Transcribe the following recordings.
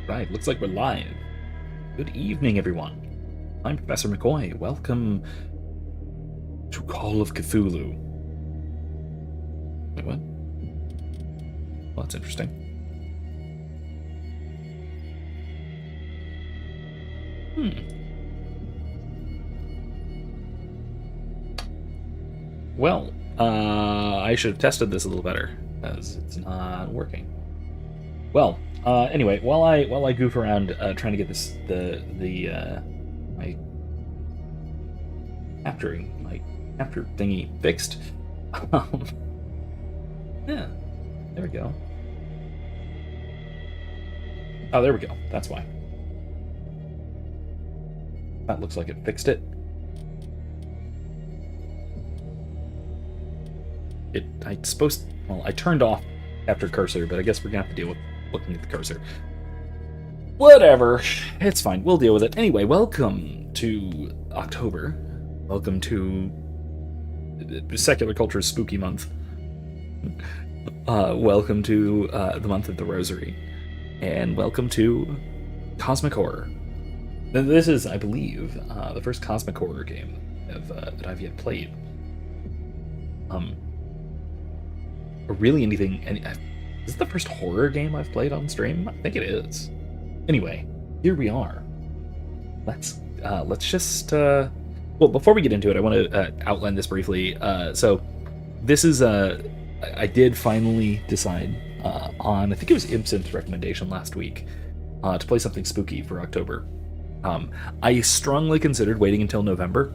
Right, looks like we're live. Good evening, everyone. I'm Professor McCoy. Welcome to Call of Cthulhu. Wait, what? Well, that's interesting. Well, I should have tested this a little better, as it's not working. Well, anyway, while I goof around trying to get my capture thingy fixed, um, yeah, there we go. Oh, there we go. That's why. That looks like it fixed it. I turned off capture cursor, but I guess we're gonna have to deal with looking at the cursor. Whatever. It's fine. We'll deal with it. Anyway, welcome to October. Welcome to secular culture's spooky month. Welcome to the month of the Rosary. And welcome to Cosmic Horror. This is, I believe, the first Cosmic Horror game that I've yet played. Or really anything. Is this the first horror game I've played on stream? I think it is. Anyway, here we are. Let's just. Well, before we get into it, I want to outline this briefly. So, this is I did finally decide on, I think it was Ibsen's recommendation last week, to play something spooky for October. I strongly considered waiting until November.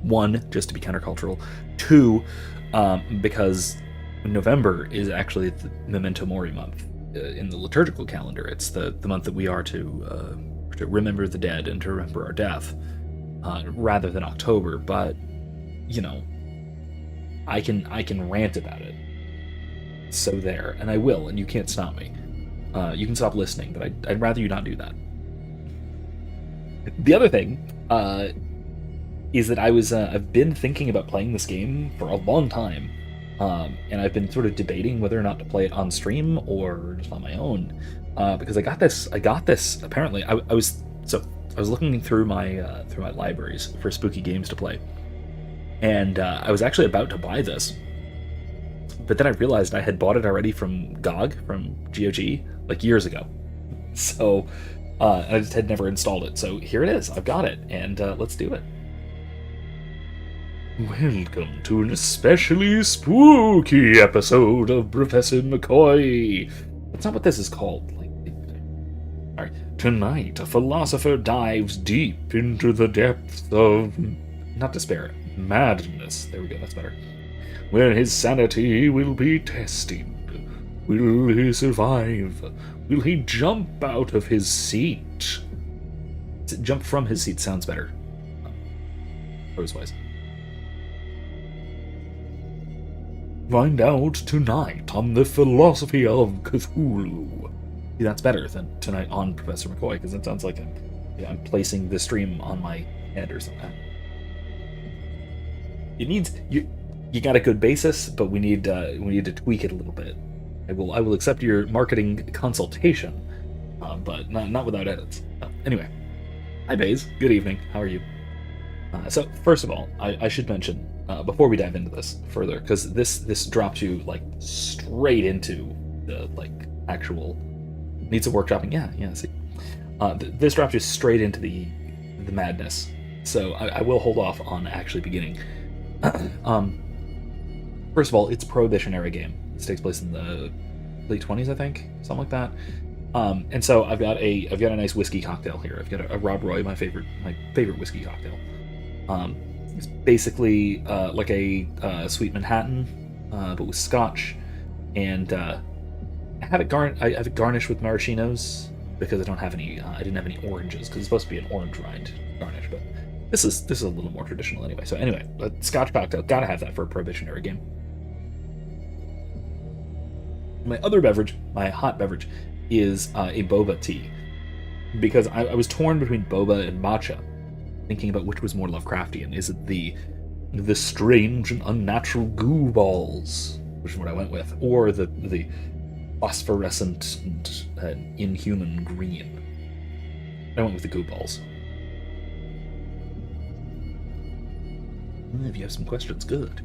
One, just to be countercultural. Two, because November is actually the Memento Mori month in the liturgical calendar. It's the month that we are to remember the dead and to remember our death, rather than October. But you know, I can rant about it. So there, and I will, and you can't stop me. You can stop listening, but I'd rather you not do that. The other thing is that I've been thinking about playing this game for a long time, and I've been sort of debating whether or not to play it on stream or just on my own, because I got this. Apparently, I was looking through my libraries for spooky games to play, and I was actually about to buy this, but then I realized I had bought it already from GOG, like years ago. So I just had never installed it. So here it is. I've got it, and let's do it. Welcome to an especially spooky episode of Professor McCoy. That's not what this is called. All right. Tonight, a philosopher dives deep into the depths of, not despair, madness. There we go. That's better. Where his sanity will be tested. Will he survive? Will he jump out of his seat? Jump from his seat sounds better. Prose-wise. Find out tonight on the philosophy of Cthulhu. See, that's better than tonight on Professor McCoy, because it sounds like I'm placing the stream on my head or something. You got a good basis, but we need to tweak it a little bit. I will accept your marketing consultation, but not without edits. Anyway, hi Baze. Good evening. How are you? So first of all, I should mention before we dive into this further, because this drops you like straight into the actual needs of workshopping. Yeah. See, this drops you straight into the madness. So I will hold off on actually beginning. First of all, it's a Prohibition-era game. This takes place in the late 20s, I think, something like that. And so I've got a nice whiskey cocktail here. I've got a Rob Roy, my favorite whiskey cocktail. It's basically like a sweet Manhattan, but with Scotch, and I have it garnished with maraschinos because I didn't have any oranges because it's supposed to be an orange rind garnish, but this is a little more traditional anyway. So anyway, a Scotch cocktail, gotta have that for a Prohibition-era game. My other beverage, my hot beverage, is a boba tea, because I was torn between boba and matcha, thinking about which was more Lovecraftian. Is it the strange and unnatural goo balls, which is what I went with, or the phosphorescent and inhuman green. I went with the goo balls. If you have some questions, good.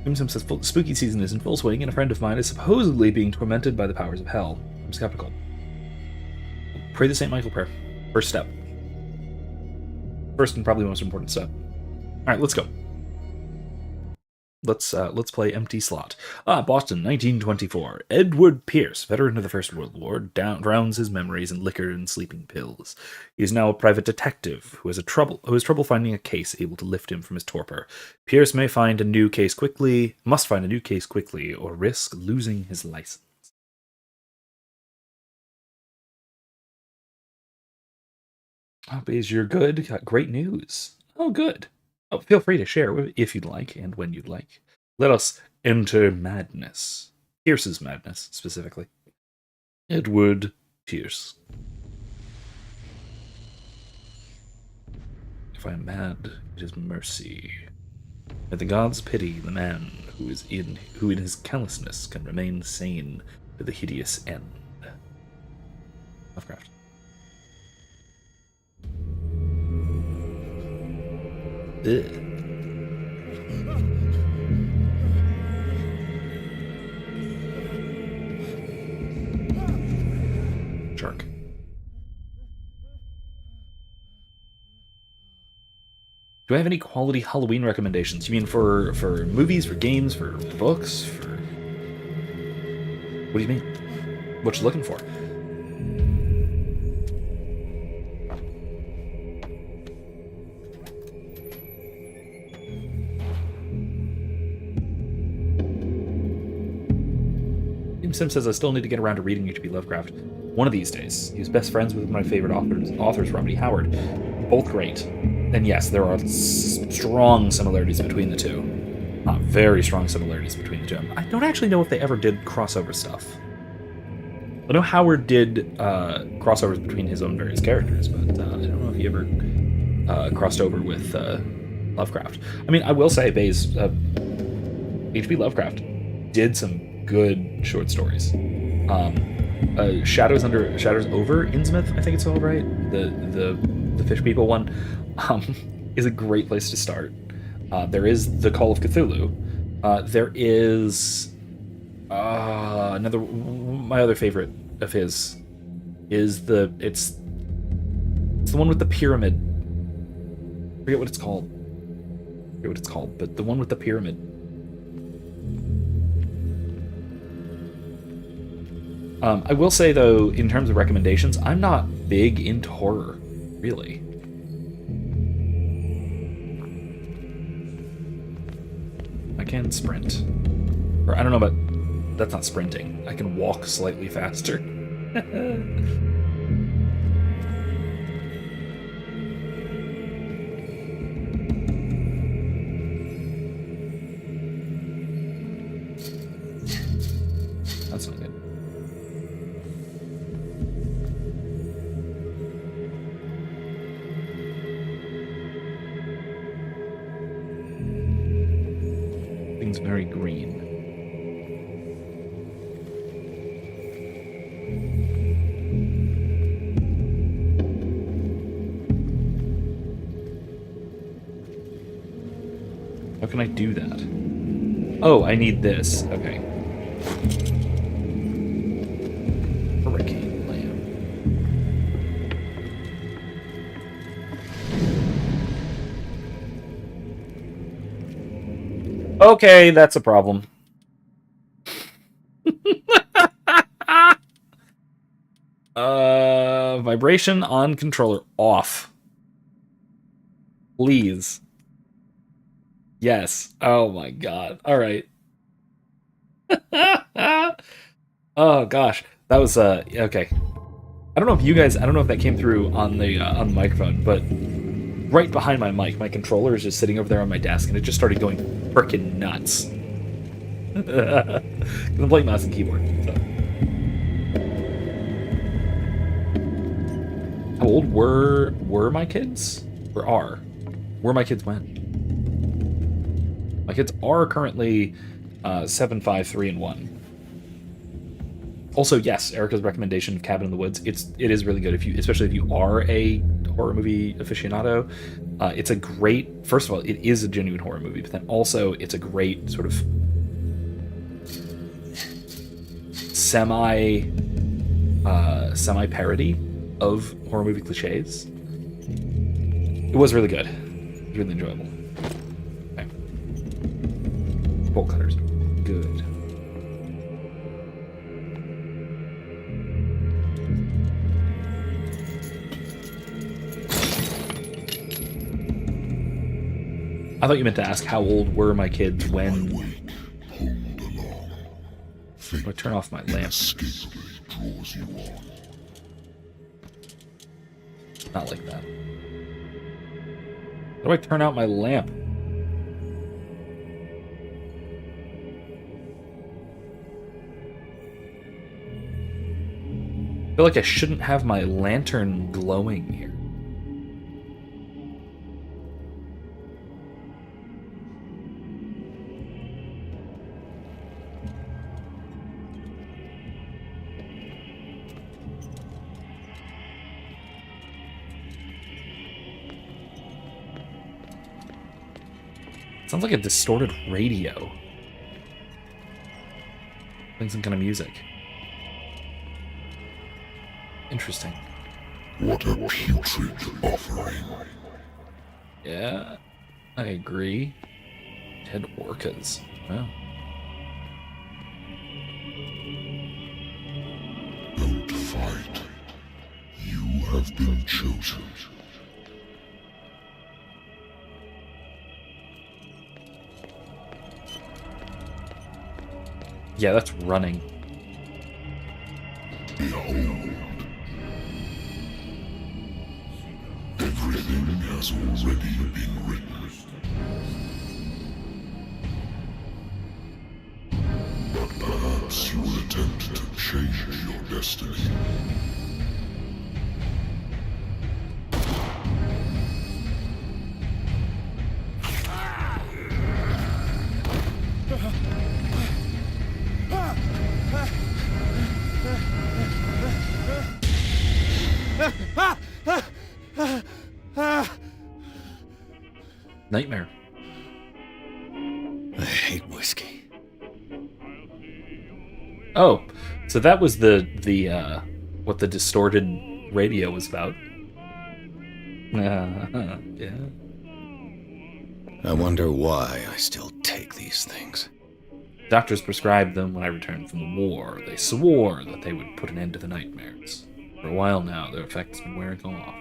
Doomsim says, spooky season is in full swing, and a friend of mine is supposedly being tormented by the powers of hell. I'm skeptical. Pray the St. Michael prayer. First step. First and probably most important step. Alright, let's go. Let's play Empty Slot. Boston, 1924. Edward Pierce, veteran of the First World War, drowns his memories in liquor and sleeping pills. He is now a private detective who has trouble finding a case able to lift him from his torpor. Pierce must find a new case quickly, or risk losing his license. Oh, Baze, you're good. Got great news. Oh, good. Oh, feel free to share if you'd like and when you'd like. Let us enter madness. Pierce's madness, specifically. Edward Pierce. If I am mad, it is mercy. May the gods pity the man who in his callousness can remain sane to the hideous end. Lovecraft. Ugh. Shark. Do I have any quality Halloween recommendations? You mean for movies, for games, for books, for... What do you mean? What you looking for? Sim says I still need to get around to reading H.P. Lovecraft. One of these days. He was best friends with my favorite authors, Robert E. Howard. Both great. And yes, there are strong similarities between the two. Very strong similarities between the two. I don't actually know if they ever did crossover stuff. I know Howard did crossovers between his own various characters, but I don't know if he ever crossed over with Lovecraft. I mean, I will say, Baze, H.P. Lovecraft did some good short stories. Shadows Over Innsmouth, I think it's all right. The fish people one is a great place to start. There is the Call of Cthulhu. There is my other favorite of his is it's the one with the pyramid. I forget what it's called, but the one with the pyramid. I will say, though, in terms of recommendations, I'm not big into horror, really. I can sprint. Or, I don't know about... That's not sprinting. I can walk slightly faster. That's not good. Very green. How can I do that? Oh, I need this. Okay. Hurricane lamp. Okay, that's a problem. Vibration on controller off. Please. Yes. Oh my god. All right. Oh gosh. That was okay. I don't know if that came through on the microphone, but right behind my mic, my controller is just sitting over there on my desk, and it just started going frickin' nuts. I'm playing mouse and keyboard. So. How old were my kids? Or are? Were my kids when? My kids are currently 7, 5, 3, and 1. Also, yes, Erica's recommendation of Cabin in the Woods. It is really good especially if you are a horror movie aficionado. It's a great. First of all, it is a genuine horror movie, but then also it's a great sort of semi parody of horror movie cliches. It was really good. It was really enjoyable. Okay. Bolt cutters. Good. I thought you meant to ask how old were my kids when... Do I turn off my lamp? Not like that. How do I turn out my lamp? I feel like I shouldn't have my lantern glowing here. Sounds like a distorted radio. Playing some kind of music. Interesting. What a putrid offering. Yeah, I agree. Dead orcas. Wow. Don't fight. You have been chosen. Yeah, that's running. Behold. Everything has already been written. But perhaps you will attempt to change your destiny. Nightmare. I hate whiskey. Oh, so that was the what the distorted radio was about. Yeah. I wonder why I still take these things. Doctors prescribed them when I returned from the war. They swore that they would put an end to the nightmares. For a while now, their effect has been wearing off.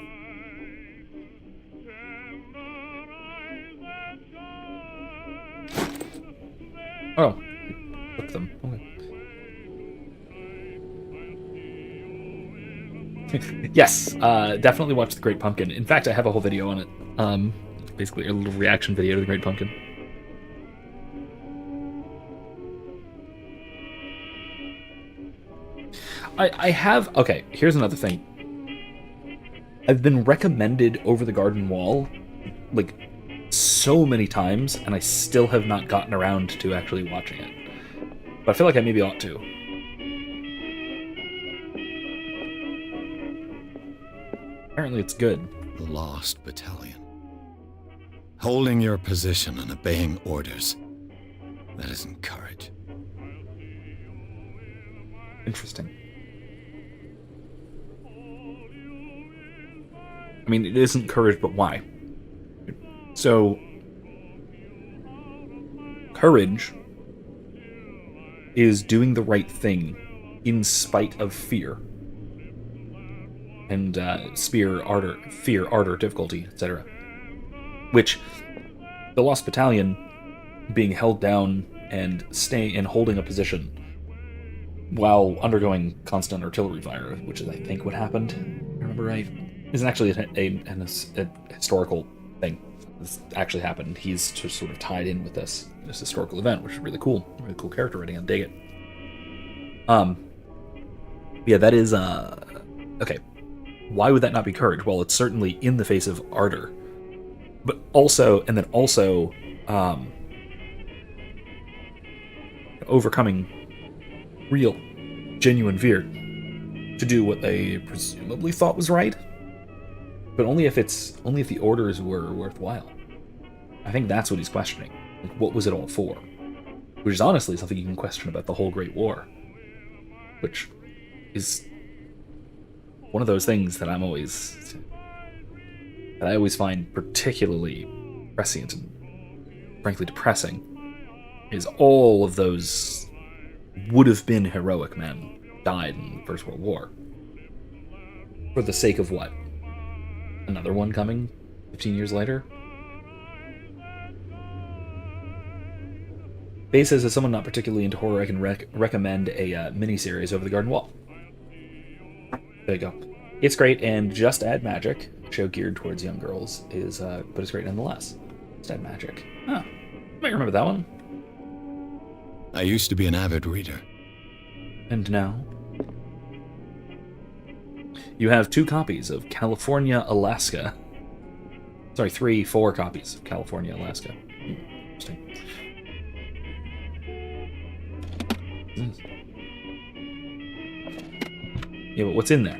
Oh, took them. Okay. Yes, definitely watch The Great Pumpkin. In fact, I have a whole video on it. Basically, a little reaction video to The Great Pumpkin. I have... Okay, here's another thing. I've been recommended Over the Garden Wall, like, so many times, and I still have not gotten around to actually watching it. But I feel like I maybe ought to. Apparently it's good. The Lost Battalion. Holding your position and obeying orders. That isn't courage. Interesting. I mean, it isn't courage, but why? So, courage is doing the right thing in spite of fear. And fear, ardor, difficulty, etc. Which, the Lost Battalion, being held down and holding a position while undergoing constant artillery fire, which is, I think, what happened, if I remember right, isn't actually a historical thing. This actually happened. He's just sort of tied in with this historical event, which is really cool. Really cool character writing. I dig it. Yeah, that is okay. Why would that not be courage? Well, it's certainly in the face of ardor, but also, overcoming real genuine fear to do what they presumably thought was right, but only if the orders were worthwhile. I think that's what he's questioning. Like, what was it all for? Which is honestly something you can question about the whole Great War, which is one of those things that I always find particularly prescient and frankly depressing, is all of those would have been heroic men died in the First World War. For the sake of what? Another one coming 15 years later? Bay says, as someone not particularly into horror, I can recommend a miniseries Over the Garden Wall. There you go. It's great, and Just Add Magic, a show geared towards young girls, but it's great nonetheless. Just Add Magic. Huh. You might remember that one. I used to be an avid reader. And now? You have 2 copies of California, Alaska. Sorry, 4 copies of California, Alaska. Interesting. Yeah, but what's in there?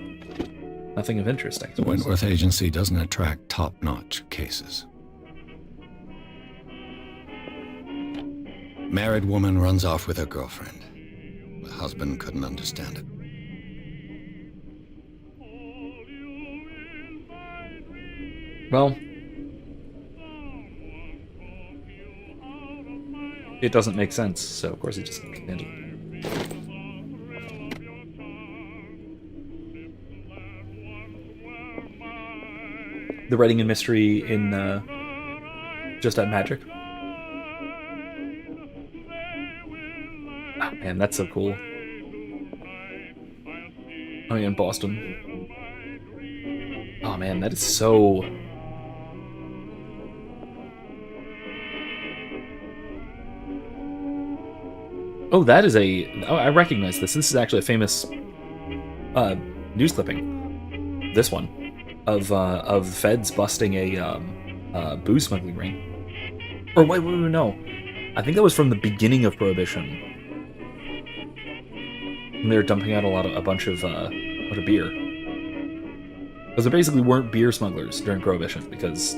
Nothing of interest, I suppose. The Wentworth Agency doesn't attract top-notch cases. Married woman runs off with her girlfriend. The husband couldn't understand it. Well, it doesn't make sense, so of course it just ended. The writing and mystery in Just Add Magic. Oh, man, that's so cool. Oh yeah, in Boston. Oh man, that is so... Oh, that is a... Oh, I recognize this. This is actually a famous news clipping. This one. Of feds busting a booze smuggling ring. Or wait, no. I think that was from the beginning of Prohibition. And they were dumping out a bunch of beer. Because there basically weren't beer smugglers during Prohibition, because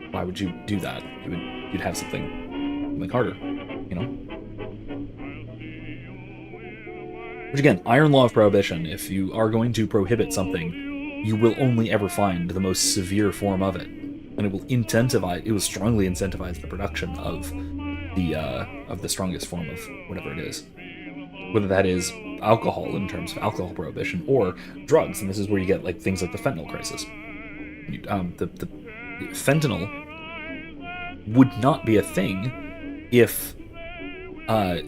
why would you do that? You'd have something harder, you know? Which again, iron law of Prohibition, if you are going to prohibit something, you will only ever find the most severe form of it. And it will strongly incentivize the production of the strongest form of whatever it is. Whether that is alcohol in terms of alcohol prohibition, or drugs, and this is where you get like things like the fentanyl crisis. The fentanyl would not be a thing if,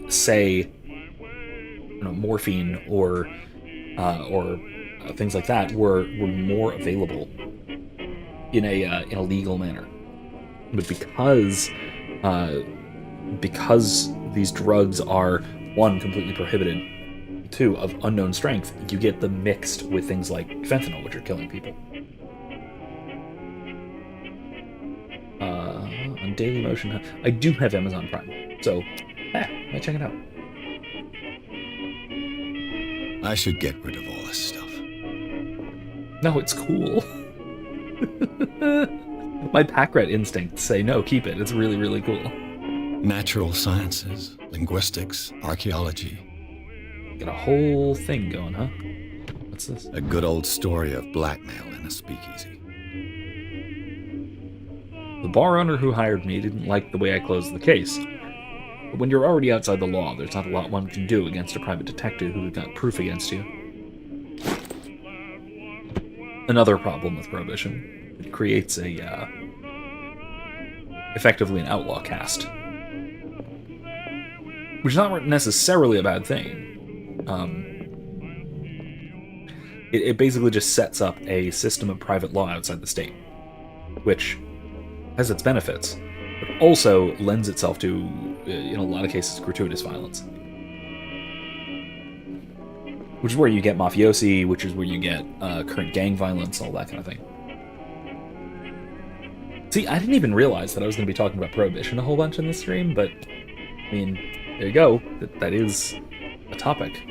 say, morphine or things like that were more available in a legal manner. But because these drugs are, 1, completely prohibited, 2, of unknown strength, you get them mixed with things like fentanyl, which are killing people. On Dailymotion, I do have Amazon Prime, so might check it out. I should get rid of all this stuff. No, it's cool. My pack rat instincts say no, keep it. It's really, really cool. Natural sciences, linguistics, archaeology. Got a whole thing going, huh? What's this? A good old story of blackmail in a speakeasy. The bar owner who hired me didn't like the way I closed the case. But when you're already outside the law, there's not a lot one can do against a private detective who's got proof against you. Another problem with Prohibition. It creates effectively an outlaw caste. Which is not necessarily a bad thing. It basically just sets up a system of private law outside the state, which has its benefits, but also lends itself to, in a lot of cases, gratuitous violence. Which is where you get mafiosi, which is where you get current gang violence, all that kind of thing. See, I didn't even realize that I was going to be talking about Prohibition a whole bunch in this stream, but, I mean, there you go. That is a topic.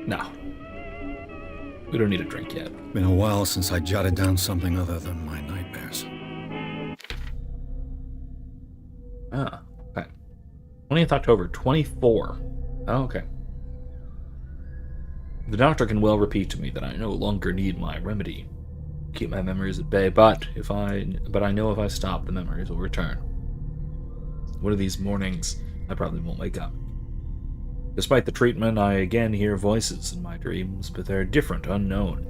No. We don't need a drink yet. Been a while since I jotted down something other than my nightmares. Ah, okay. 20th October, 24. Oh, okay. The doctor can well repeat to me that I no longer need my remedy. Keep my memories at bay, but I know if I stop, the memories will return. One of these mornings, I probably won't wake up. Despite the treatment, I again hear voices in my dreams, but they're different, unknown.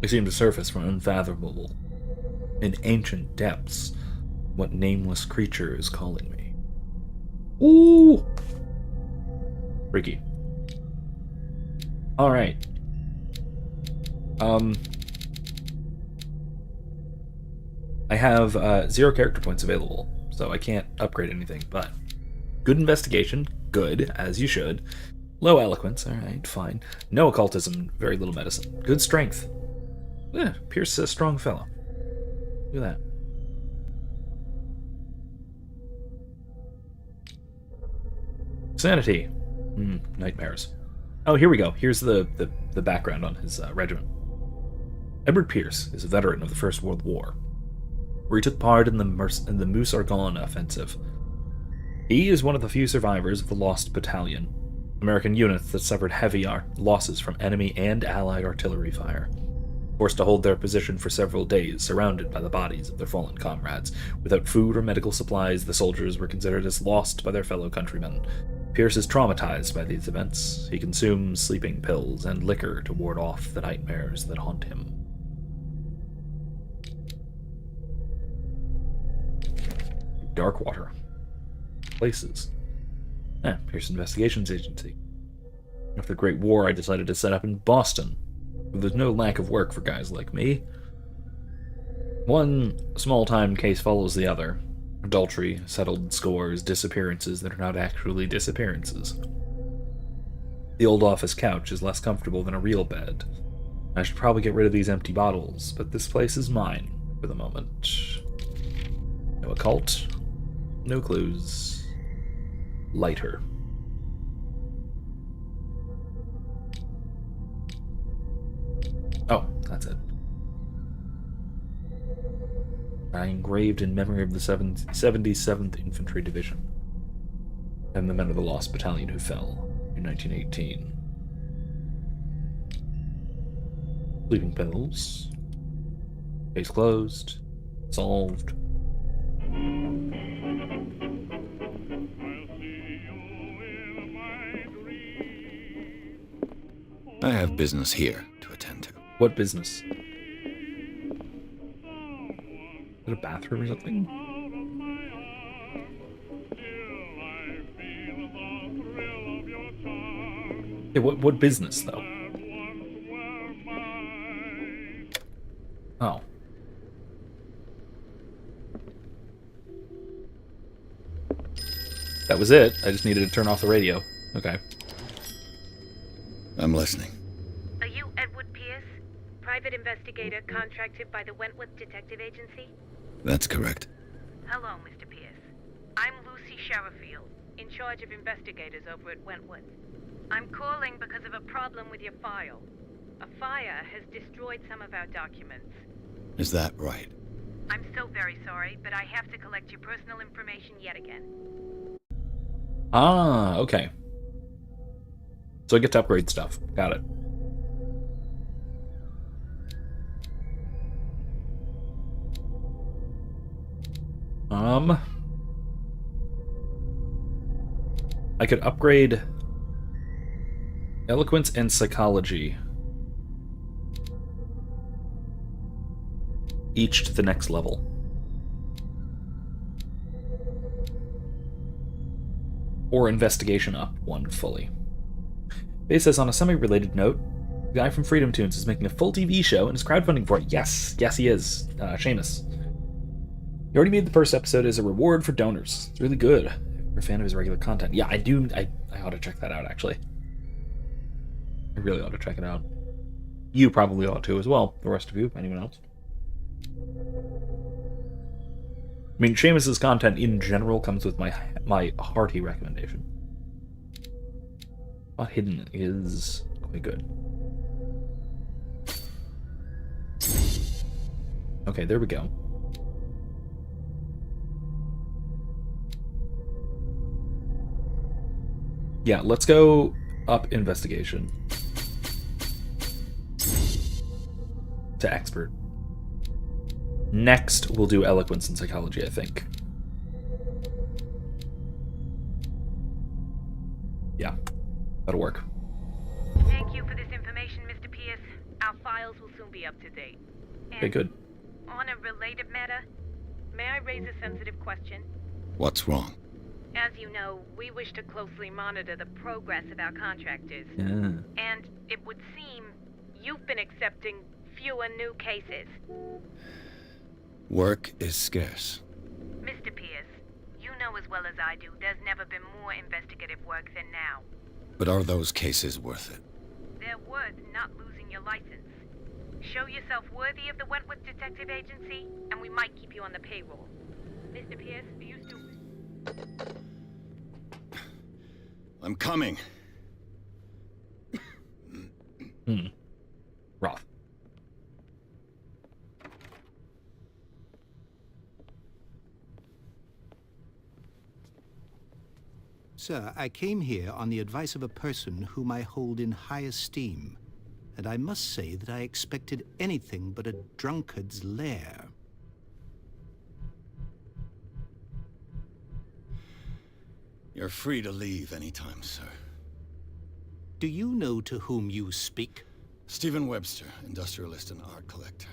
They seem to surface from unfathomable, in ancient depths. What nameless creature is calling me? Ooh! Freaky. Alright. I have 0 character points available, so I can't upgrade anything, but good investigation, good, as you should. Low eloquence, alright, fine. No occultism, very little medicine. Good strength. Yeah, Pierce is a strong fellow. Look at that. Sanity. Nightmares. Oh, here we go. Here's the background on his regiment. Edward Pierce is a veteran of the First World War, where he took part in the Meuse-Argonne offensive. He is one of the few survivors of the Lost Battalion, American units that suffered heavy losses from enemy and Allied artillery fire. Forced to hold their position for several days, surrounded by the bodies of their fallen comrades. Without food or medical supplies, the soldiers were considered as lost by their fellow countrymen. Pierce is traumatized by these events. He consumes sleeping pills and liquor to ward off the nightmares that haunt him. Darkwater. Places. Pierce Investigations Agency. After the Great War, I decided to set up in Boston. But there's no lack of work for guys like me. One small-time case follows the other. Adultery, settled scores, disappearances that are not actually disappearances. The old office couch is less comfortable than a real bed. I should probably get rid of these empty bottles, but this place is mine for the moment. No occult. No clues. Lighter. Oh, that's it. I engraved in memory of the 77th Infantry Division and the men of the Lost Battalion who fell in 1918. Sleeping pills. Case closed. Solved. I have business here to attend to. What business? Is it a bathroom or something? Yeah, what business, though? Oh. That was it. I just needed to turn off the radio. Okay. I'm listening. Are you Edward Pierce, private investigator contracted by the Wentworth Detective Agency? That's correct. Hello, Mr. Pierce. I'm Lucy Sherifield, in charge of investigators over at Wentworth. I'm calling because of a problem with your file. A fire has destroyed some of our documents. Is that right? I'm so very sorry, but I have to collect your personal information yet again. Ah, okay. So I get to upgrade stuff. Got it. I could upgrade eloquence and psychology, each to the next level. Or investigation up one fully. Base says, on a semi-related note, the guy from Freedom Tunes is making a full TV show and is crowdfunding for it. Yes, he is. Seamus. He already made the first episode as a reward for donors. It's really good. If you're a fan of his regular content. Yeah, I do. I ought to check that out, actually. I really ought to check it out. You probably ought to as well. The rest of you, anyone else. I mean, Seamus's content in general comes with my hearty recommendation. What hidden is quite good. Okay, there we go. Yeah, let's go up investigation to expert. Next, we'll do eloquence and psychology, I think. Yeah, that'll work. Thank you for this information, Mr. Pierce. Our files will soon be up to date. Okay, good. On a related matter, may I raise a sensitive question? What's wrong? As you know, we wish to closely monitor the progress of our contractors. Yeah. And it would seem you've been accepting fewer new cases. Work is scarce. Mr. Pierce, you know as well as I do, there's never been more investigative work than now. But are those cases worth it? They're worth not losing your license. Show yourself worthy of the Wentworth Detective Agency, and we might keep you on the payroll. Mr. Pierce, are you still... I'm coming. Rough. Sir, I came here on the advice of a person whom I hold in high esteem, and I must say that I expected anything but a drunkard's lair. You're free to leave anytime, sir. Do you know to whom you speak? Stephen Webster, industrialist and art collector.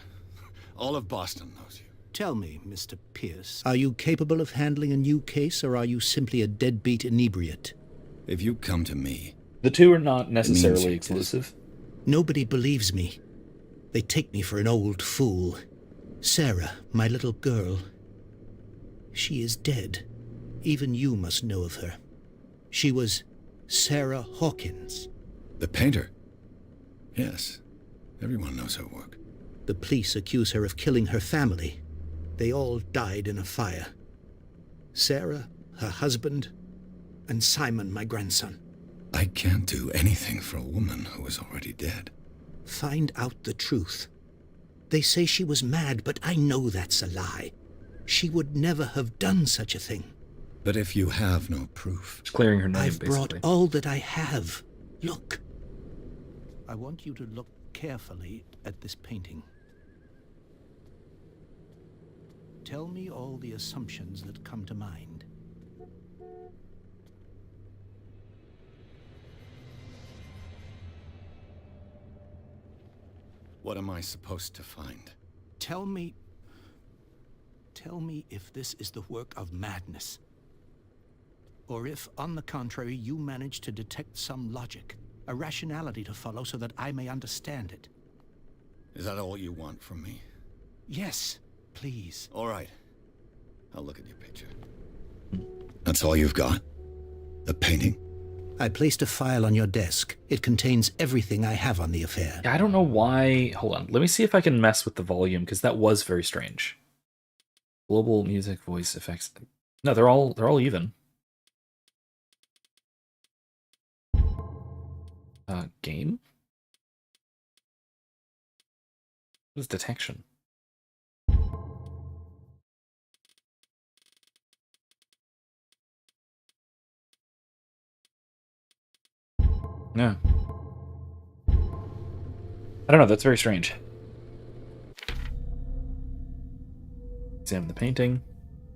All of Boston knows you. Tell me, Mr. Pierce, are you capable of handling a new case, or are you simply a deadbeat inebriate? If you come to me... The two are not necessarily it means exclusive. Nobody believes me. They take me for an old fool. Sarah, my little girl, she is dead. Even you must know of her. She was Sarah Hawkins. The painter? Yes. Everyone knows her work. The police accuse her of killing her family. They all died in a fire. Sarah, her husband, and Simon, my grandson. I can't do anything for a woman who is already dead. Find out the truth. They say she was mad, but I know that's a lie. She would never have done such a thing. But if you have no proof... Just clearing her name, I've brought basically. all that I have. Look. I want you to look carefully at this painting. Tell me all the assumptions that come to mind. What am I supposed to find? Tell me if this is the work of madness. Or if, on the contrary, you manage to detect some logic, a rationality to follow so that I may understand it. Is that all you want from me? Yes, please. All right. I'll look at your picture. That's all you've got? The painting? I placed a file on your desk. It contains everything I have on the affair. Yeah, I don't know why... Hold on. Let me see if I can mess with the volume, because that was very strange. Global music, voice effects... No, they're all even. Game? What is detection? No. I don't know, that's very strange. Examine the painting.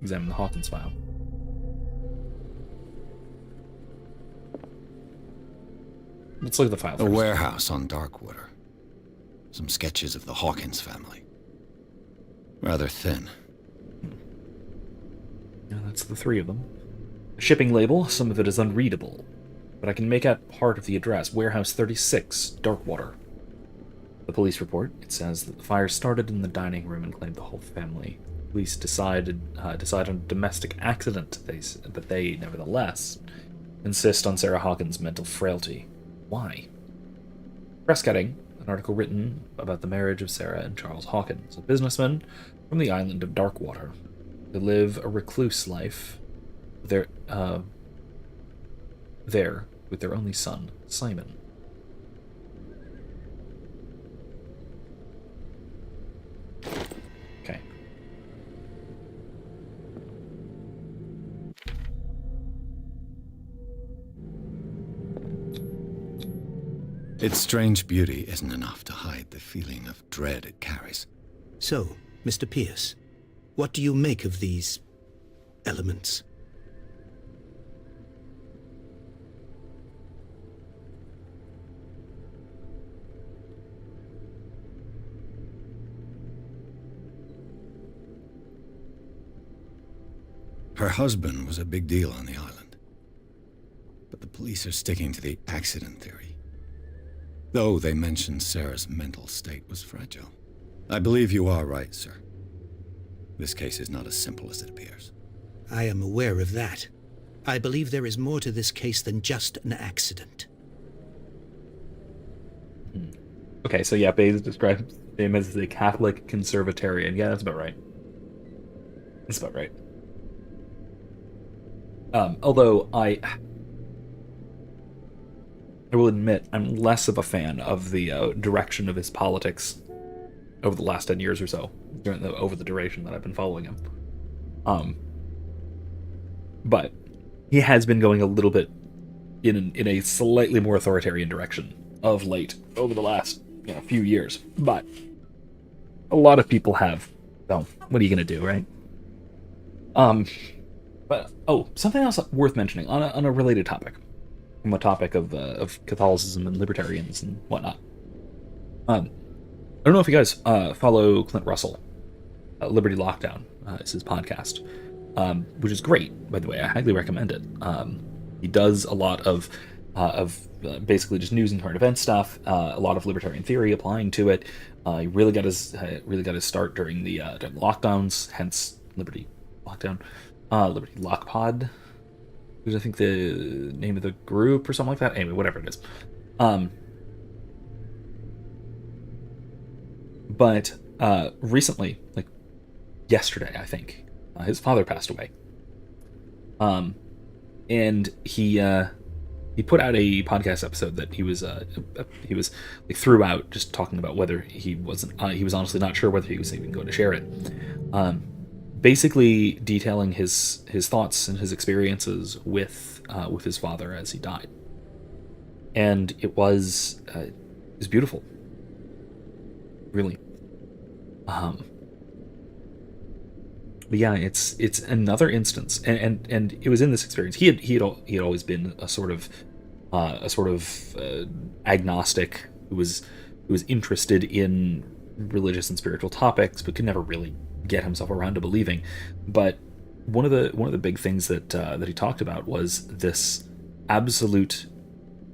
Examine the Hawkins file. Let's look at the file A first. warehouse on Darkwater. Some sketches of the Hawkins family. Rather thin. Yeah, that's the three of them. The shipping label, some of it is unreadable, but I can make out part of the address. Warehouse 36, Darkwater. The police report, it says that the fire started in the dining room and claimed the whole family. Police decide on a domestic accident, but they, nevertheless, insist on Sarah Hawkins' mental frailty. Why? Press cutting, an article written about the marriage of Sarah and Charles Hawkins, a businessman from the island of Darkwater. They live a recluse life there with their only son, Simon. Its strange beauty isn't enough to hide the feeling of dread it carries. So, Mr. Pierce, what do you make of these elements? Her husband was a big deal on the island. But the police are sticking to the accident theory. Though they mentioned Sarah's mental state was fragile. I believe you are right, sir. This case is not as simple as it appears. I am aware of that. I believe there is more to this case than just an accident. Okay, so yeah, Bays describes him as a Catholic conservatarian. Yeah, that's about right. That's about right. Although I will admit I'm less of a fan of the direction of his politics over the last 10 years or so, over the duration that I've been following him. But he has been going a little bit in a slightly more authoritarian direction of late over the last few years. But a lot of people have. So what are you gonna do, right? But something else worth mentioning on a related topic, from a topic of Catholicism and libertarians and whatnot. I don't know if you guys follow Clint Russell. Liberty Lockdown is his podcast, which is great, by the way. I highly recommend it. He does a lot of basically just news and current event stuff, a lot of libertarian theory applying to it. He really got his start during the lockdowns, hence Liberty Lockdown. Liberty Lock Pod, which I think the name of the group or something like that. Anyway, whatever it is. But recently, like yesterday, I think, his father passed away. And he put out a podcast episode that he was like throughout just talking about whether he was honestly not sure whether he was even going to share it. Basically detailing his thoughts and his experiences with his father as he died, and it was beautiful, really. But yeah, it's another instance, and it was in this experience. He had always been a sort of agnostic who was interested in religious and spiritual topics, but could never really get himself around to believing. But one of the big things that he talked about was this absolute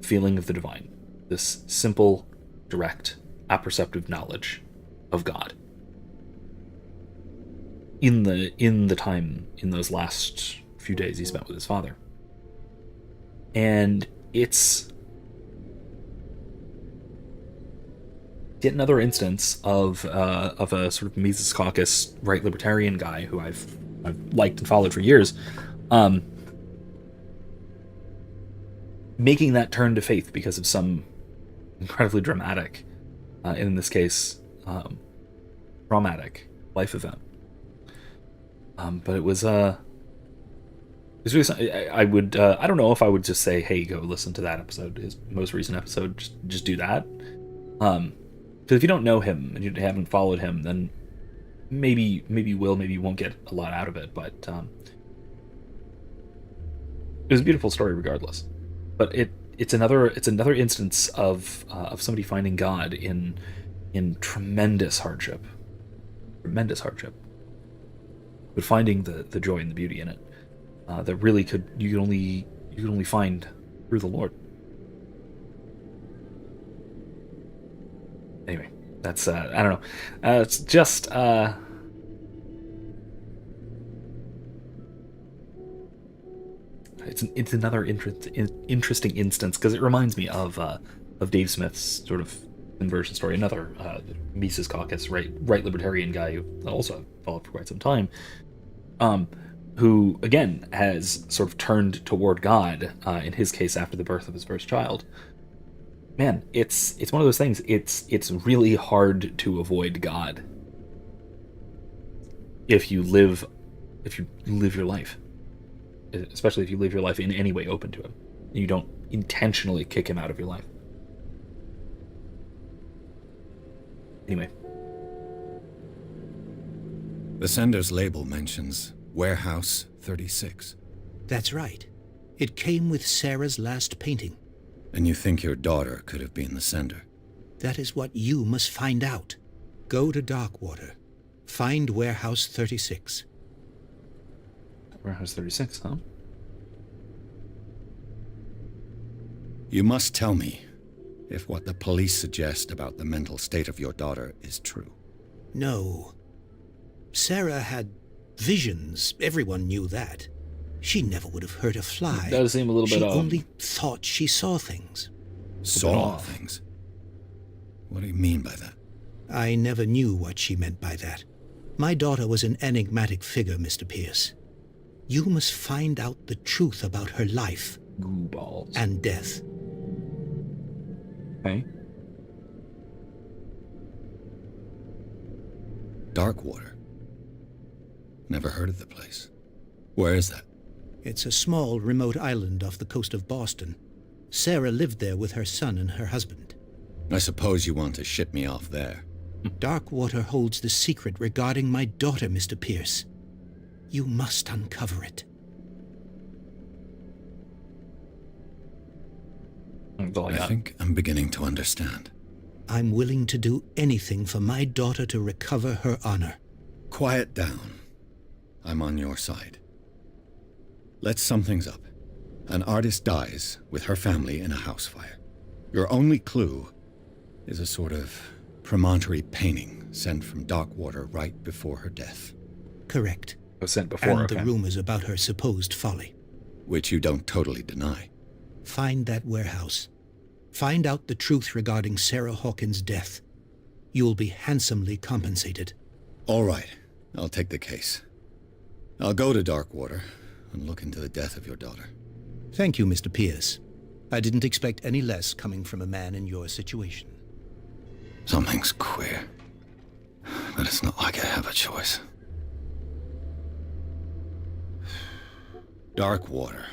feeling of the divine, this simple, direct, apperceptive knowledge of God. In the time, in those last few days he spent with his father. And it's yet another instance of a sort of Mises Caucus right libertarian guy who I've liked and followed for years, making that turn to faith because of some incredibly dramatic, in this case, traumatic life event. But it was really, I would I don't know if I would just say, hey, go listen to that episode, his most recent episode, just do that. Because if you don't know him and you haven't followed him, then maybe you will, maybe you won't get a lot out of it. But it was a beautiful story, regardless. But it's another instance of somebody finding God in tremendous hardship, but finding the joy and the beauty in it that really you could only find through the Lord. Anyway, that's I don't know. It's just it's another interesting instance, because it reminds me of Dave Smith's sort of conversion story. Another Mises Caucus right libertarian guy who I also followed for quite some time, who again has sort of turned toward God. In his case, after the birth of his first child. Man, it's one of those things. It's really hard to avoid God if you live your life, especially if you live your life in any way open to him. You don't intentionally kick him out of your life. Anyway. The sender's label mentions Warehouse 36. That's right. It came with Sarah's last painting. And you think your daughter could have been the sender? That is what you must find out. Go to Darkwater. Find Warehouse 36. Warehouse 36, huh? You must tell me if what the police suggest about the mental state of your daughter is true. No. Sarah had visions. Everyone knew that. She never would have hurt a fly. It does seem a little bit She odd. only thought she saw things. Saw off. things? What do you mean by that? I never knew what she meant by that. My daughter was an enigmatic figure, Mr. Pierce. You must find out the truth about her life Goo balls. and death. Okay. Darkwater. Never heard of the place. Where is that? It's a small, remote island off the coast of Boston. Sarah lived there with her son and her husband. I suppose you want to ship me off there. Darkwater holds the secret regarding my daughter, Mr. Pierce. You must uncover it. That's all I I got. think I'm beginning to understand. I'm willing to do anything for my daughter to recover her honor. Quiet down. I'm on your side. Let's sum things up. An artist dies with her family in a house fire. Your only clue is a sort of promontory painting sent from Darkwater right before her death, Correct. It was sent before, And okay. the rumors about her supposed folly. which you don't totally deny. Find that warehouse. Find out the truth regarding Sarah Hawkins' death. You'll be handsomely compensated. All right, I'll take the case. I'll go to Darkwater and look into the death of your daughter. Thank you, Mr. Pierce. I didn't expect any less coming from a man in your situation. Something's queer, but it's not like I have a choice. Darkwater.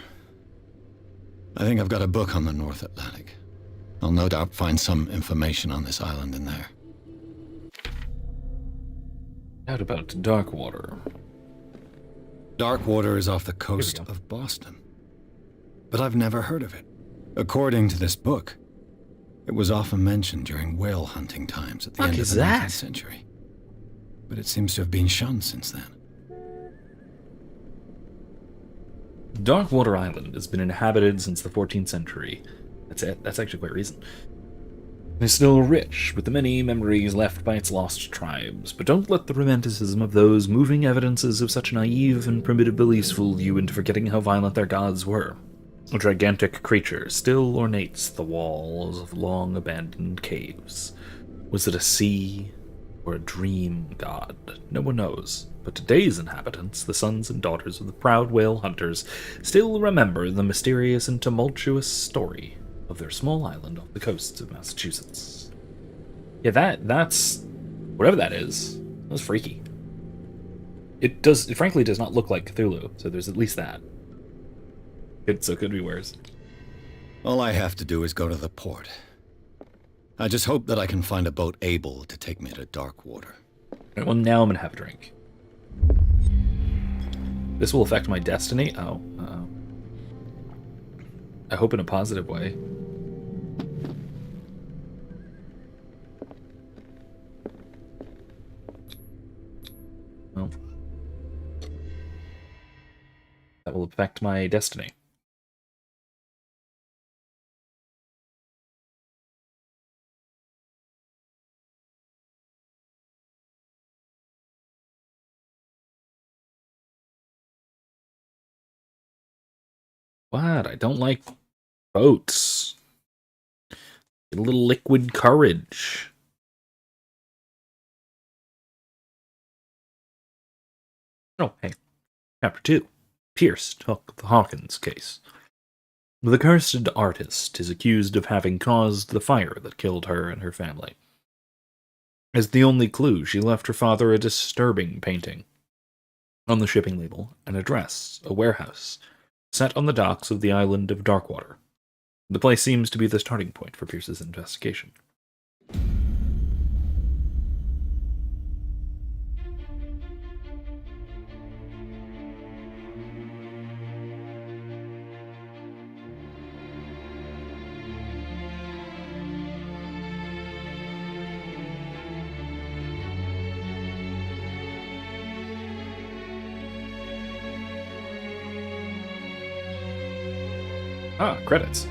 I think I've got a book on the North Atlantic. I'll no doubt find some information on this island in there. Out about Darkwater. Darkwater is off the coast go. of Boston. But I've never heard of it. According to this book, it was often mentioned during whale hunting times at the Fuck end of is the that? 19th century. But it seems to have been shunned since then. Darkwater Island has been inhabited since the 14th century. That's it. That's actually quite recent. It's still rich with the many memories left by its lost tribes, but don't let the romanticism of those moving evidences of such naive and primitive beliefs fool you into forgetting how violent their gods were. A gigantic creature still ornates the walls of long-abandoned caves. Was it a sea or a dream god? No one knows. But today's inhabitants, the sons and daughters of the proud whale hunters, still remember the mysterious and tumultuous story of their small island off the coasts of Massachusetts. Yeah, that's whatever that is. That was freaky. It frankly does not look like Cthulhu, so there's at least that. So it could be worse. All I have to do is go to the port. I just hope that I can find a boat able to take me to Darkwater. Alright, well, now I'm gonna have a drink. This will affect my destiny? Oh, uh-oh. I hope in a positive way. Well, that will affect my destiny. What? I don't like boats. Get a little liquid courage. Oh, hey. Chapter 2. Pierce took the Hawkins case. The cursed artist is accused of having caused the fire that killed her and her family. As the only clue, she left her father a disturbing painting. On the shipping label, an address, a warehouse, set on the docks of the island of Darkwater. The place seems to be the starting point for Pierce's investigation. Ah, credits.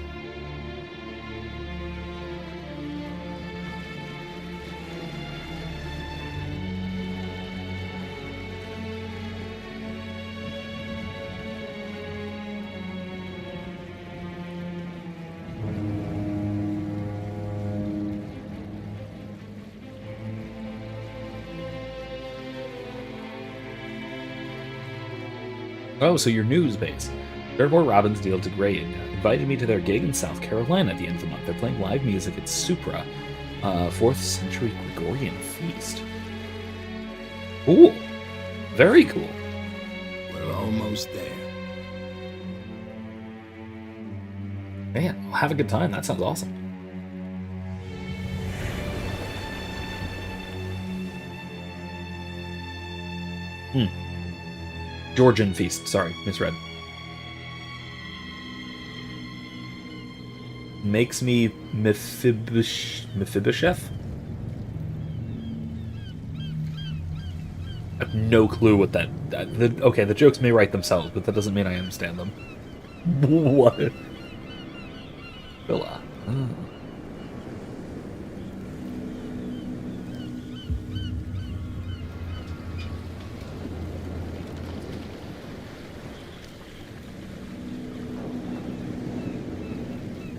Oh, so you're news-based. Therefore, Robbins Deal to Grade invited me to their gig in South Carolina at the end of the month. They're playing live music at Supra, 4th century Gregorian feast. Cool. Very cool. We're almost there. Man, well, have a good time. That sounds awesome. Georgian feast. Sorry, misread. Makes me Mephibosheth? I have no clue what that... okay, the jokes may write themselves, but that doesn't mean I understand them. What? Villa. Oh.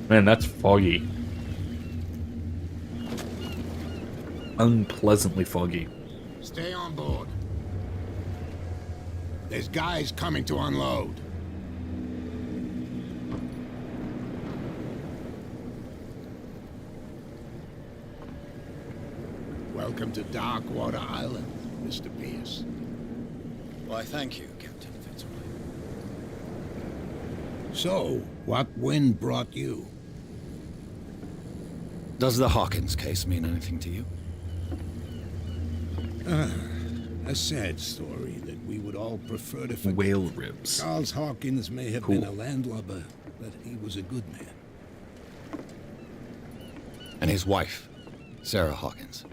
Man, that's foggy. Unpleasantly foggy. Stay on board. There's guys coming to unload. Welcome to Darkwater Island, Mr. Pierce. Why, thank you, Captain Fitzroy. So, what wind brought you? Does the Hawkins case mean anything to you? A sad story that we would all prefer to forget. Whale ribs. Charles Hawkins may have Cool. been a landlubber, but he was a good man. And his wife, Sarah Hawkins.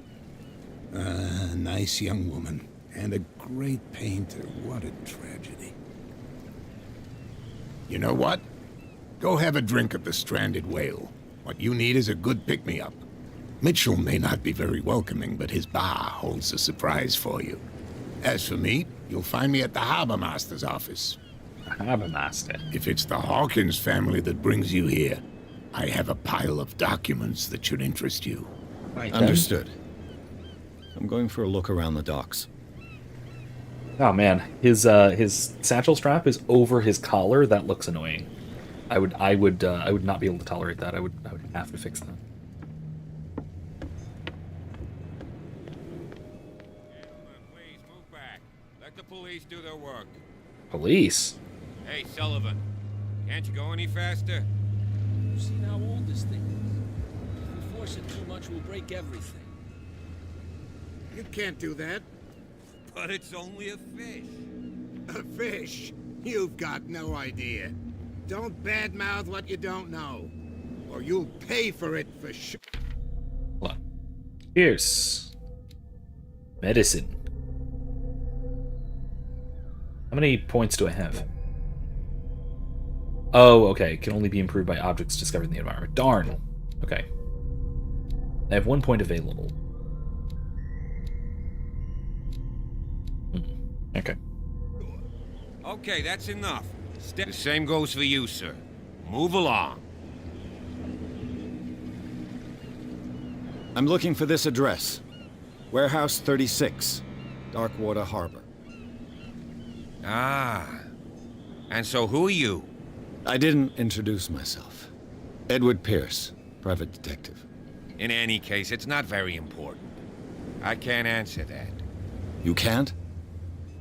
A nice young woman, and a great painter. What a tragedy. You know what? Go have a drink at the Stranded Whale. What you need is a good pick-me-up. Mitchell may not be very welcoming, but his bar holds a surprise for you. As for me, you'll find me at the Harbor Master's office. Harbor Master. If it's the Hawkins family that brings you here, I have a pile of documents that should interest you. Right then. Understood. I'm going for a look around the docks. Oh man, his satchel strap is over his collar. That looks annoying. I would not be able to tolerate that. I would have to fix that. Gentlemen, please move back. Let the police do their work. Police. Hey, Sullivan, can't you go any faster? You've seen how old this thing is. If we force it too much, we'll break everything. You can't do that. But it's only a fish. A fish? You've got no idea. Don't badmouth what you don't know, or you'll pay for it for sure. Hold on. Pierce. Medicine. How many points do I have? Oh, okay. Can only be improved by objects discovered in the environment. Darn. Okay. I have 1 point available. Okay. Okay, that's enough. The same goes for you, sir. Move along. I'm looking for this address. Warehouse 36, Darkwater Harbor. Ah. And so who are you? I didn't introduce myself. Edward Pierce, private detective. In any case, it's not very important. I can't answer that. You can't?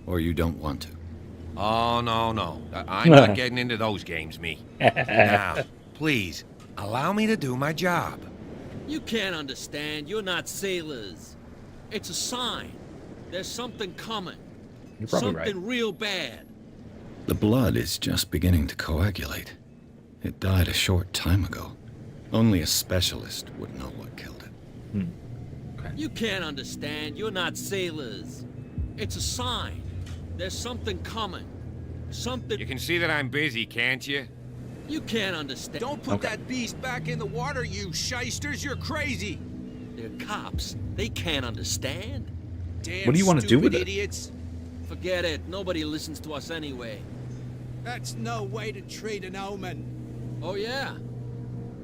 Or you don't want to? Oh, no. I'm not getting into those games, me. Now, please, allow me to do my job. You can't understand. You're not sailors. It's a sign. There's something coming. You're probably Something right. real bad. The blood is just beginning to coagulate. It died a short time ago. Only a specialist would know what killed it. Okay. You can't understand. You're not sailors. It's a sign. There's something coming. Something... You can see that I'm busy, can't you? You can't understand. Don't put that beast back in the water, you shysters. You're crazy. They're cops. They can't understand. Damn What do you want to do with it? idiots. Forget it. Nobody listens to us anyway. That's no way to treat an omen. Oh, yeah?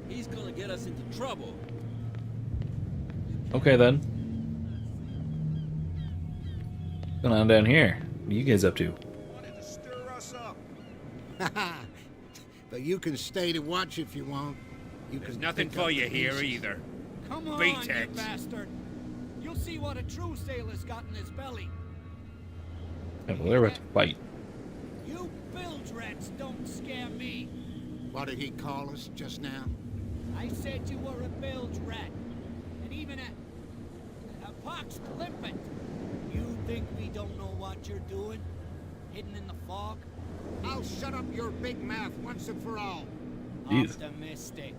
He's gonna get us into trouble. Okay, then. What's going on down here? What are you guys up to? Wanted to stir us up. But you can stay to watch if you want. You There's can nothing pick up for you the here pieces. either. Come on, Beat you it. bastard. You'll see what a true sailor's got in his belly. Oh, well, they're about to fight. You bilge rats don't scare me. What did he call us just now? I said you were a bilge rat. And even a pox limpet. You think we don't know what you're doing? Hidden in the fog? I'll shut up your big mouth once and for all. Jeez. Optimistic.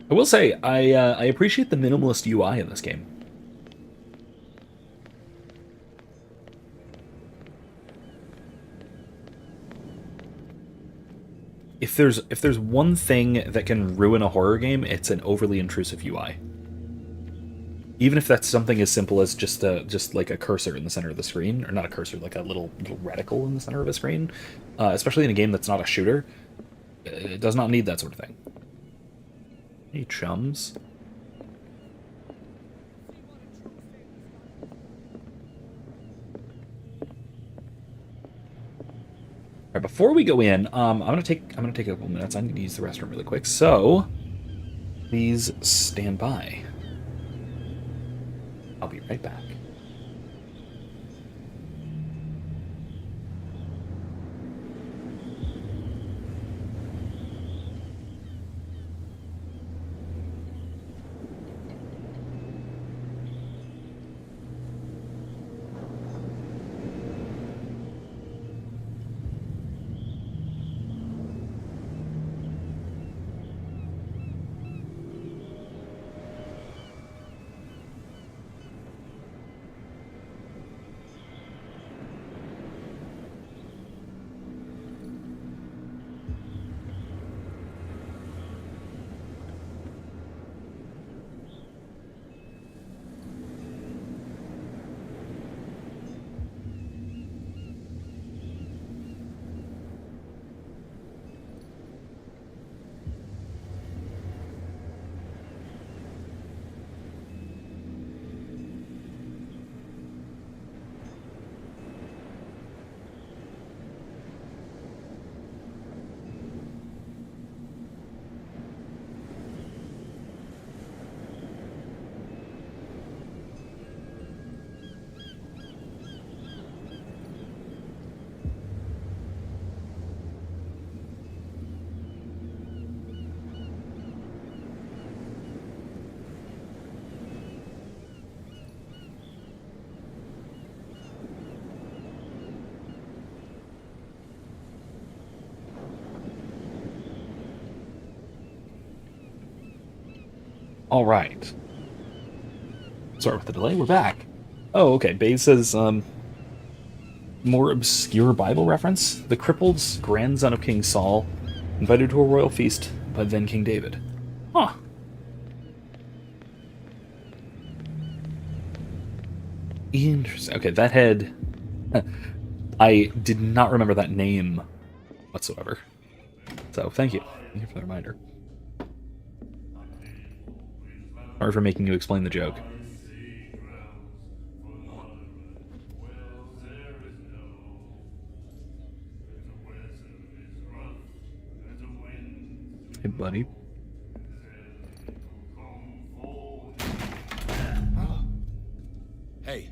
I will say, I appreciate the minimalist UI in this game. If there's one thing that can ruin a horror game, it's an overly intrusive UI. Even if that's something as simple as just like a cursor in the center of the screen, or not a cursor, like a little reticle in the center of a screen, especially in a game that's not a shooter, it does not need that sort of thing. Hey, chums. All right, before we go in, I'm gonna take a couple minutes. I need to use the restroom really quick, so please stand by. I'll be right back. All right. Sorry about the delay. We're back. Oh, okay. Babe says, more obscure Bible reference. The crippled grandson of King Saul, invited to a royal feast by then King David. Huh. Interesting. Okay, that head... I did not remember that name whatsoever. So, thank you. Thank you for the reminder. Sorry for making you explain the joke. Hey, buddy. Hey,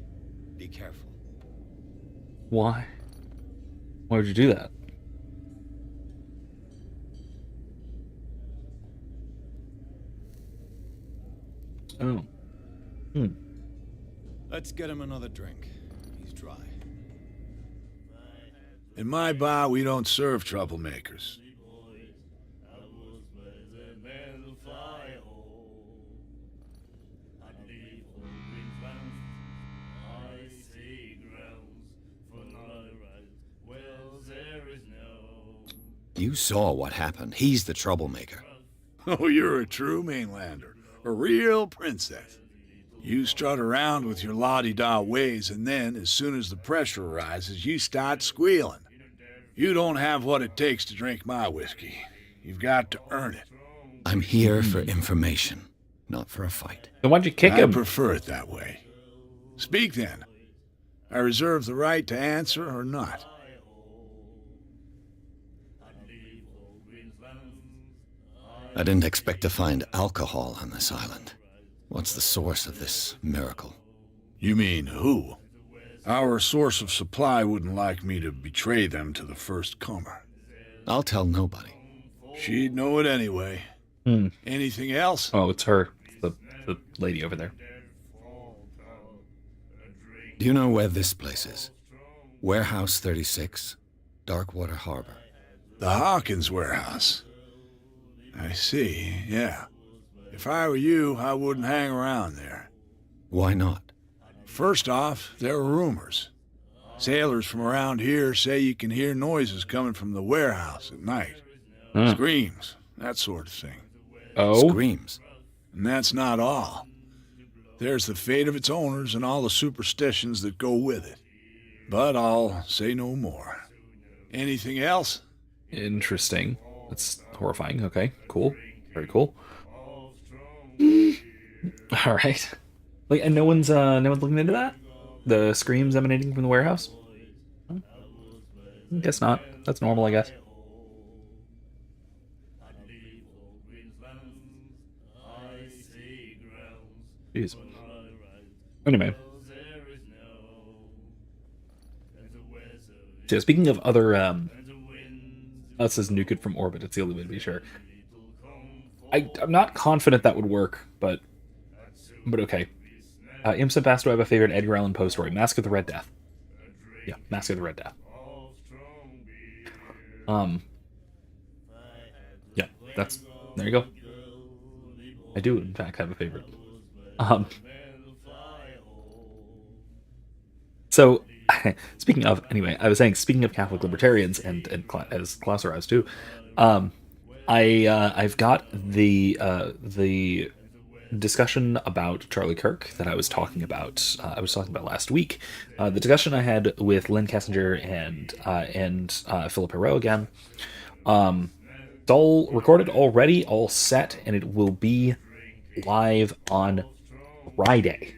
be careful. Why? Why would you do that? Oh. Let's get him another drink. He's dry. In my bar, we don't serve troublemakers. You saw what happened. He's the troublemaker. Oh, you're a true mainlander. A real princess. You strut around with your la-di-da ways, and then, as soon as the pressure rises, you start squealing. You don't have what it takes to drink my whiskey. You've got to earn it. I'm here for information, not for a fight. Then why'd you kick I him? prefer it that way. Speak then. I reserve the right to answer or not. I didn't expect to find alcohol on this island. What's the source of this miracle? You mean who? Our source of supply wouldn't like me to betray them to the first comer. I'll tell nobody. She'd know it anyway. Anything else? Oh, it's her. The lady over there. Do you know where this place is? Warehouse 36, Darkwater Harbor. The Hawkins warehouse. I see, yeah. If I were you, I wouldn't hang around there. Why not? First off, there are rumors. Sailors from around here say you can hear noises coming from the warehouse at night. Screams, that sort of thing. Oh? Screams. And that's not all. There's the fate of its owners and all the superstitions that go with it. But I'll say no more. Anything else? Interesting. That's horrifying. Okay, cool. Very cool. All right. Like, and no one's looking into that? The screams emanating from the warehouse? I guess not. That's normal, I guess. Jeez. Anyway. So speaking of other, that says nuke it from orbit. It's the only way to be sure. I'm not confident that would work, but okay. Imsa asked, do I have a favorite Edgar Allan Poe story? Mask of the Red Death. Yeah, Mask of the Red Death. Yeah, there you go. I do, in fact, have a favorite. So, speaking of, anyway, I was saying, speaking of Catholic libertarians, and as Klaus has too, I've got the discussion about Charlie Kirk that I was talking about. I was talking about last week. The discussion I had with Lynn Kessinger and Philip Hero again. It's all recorded already, all set, and it will be live on Friday.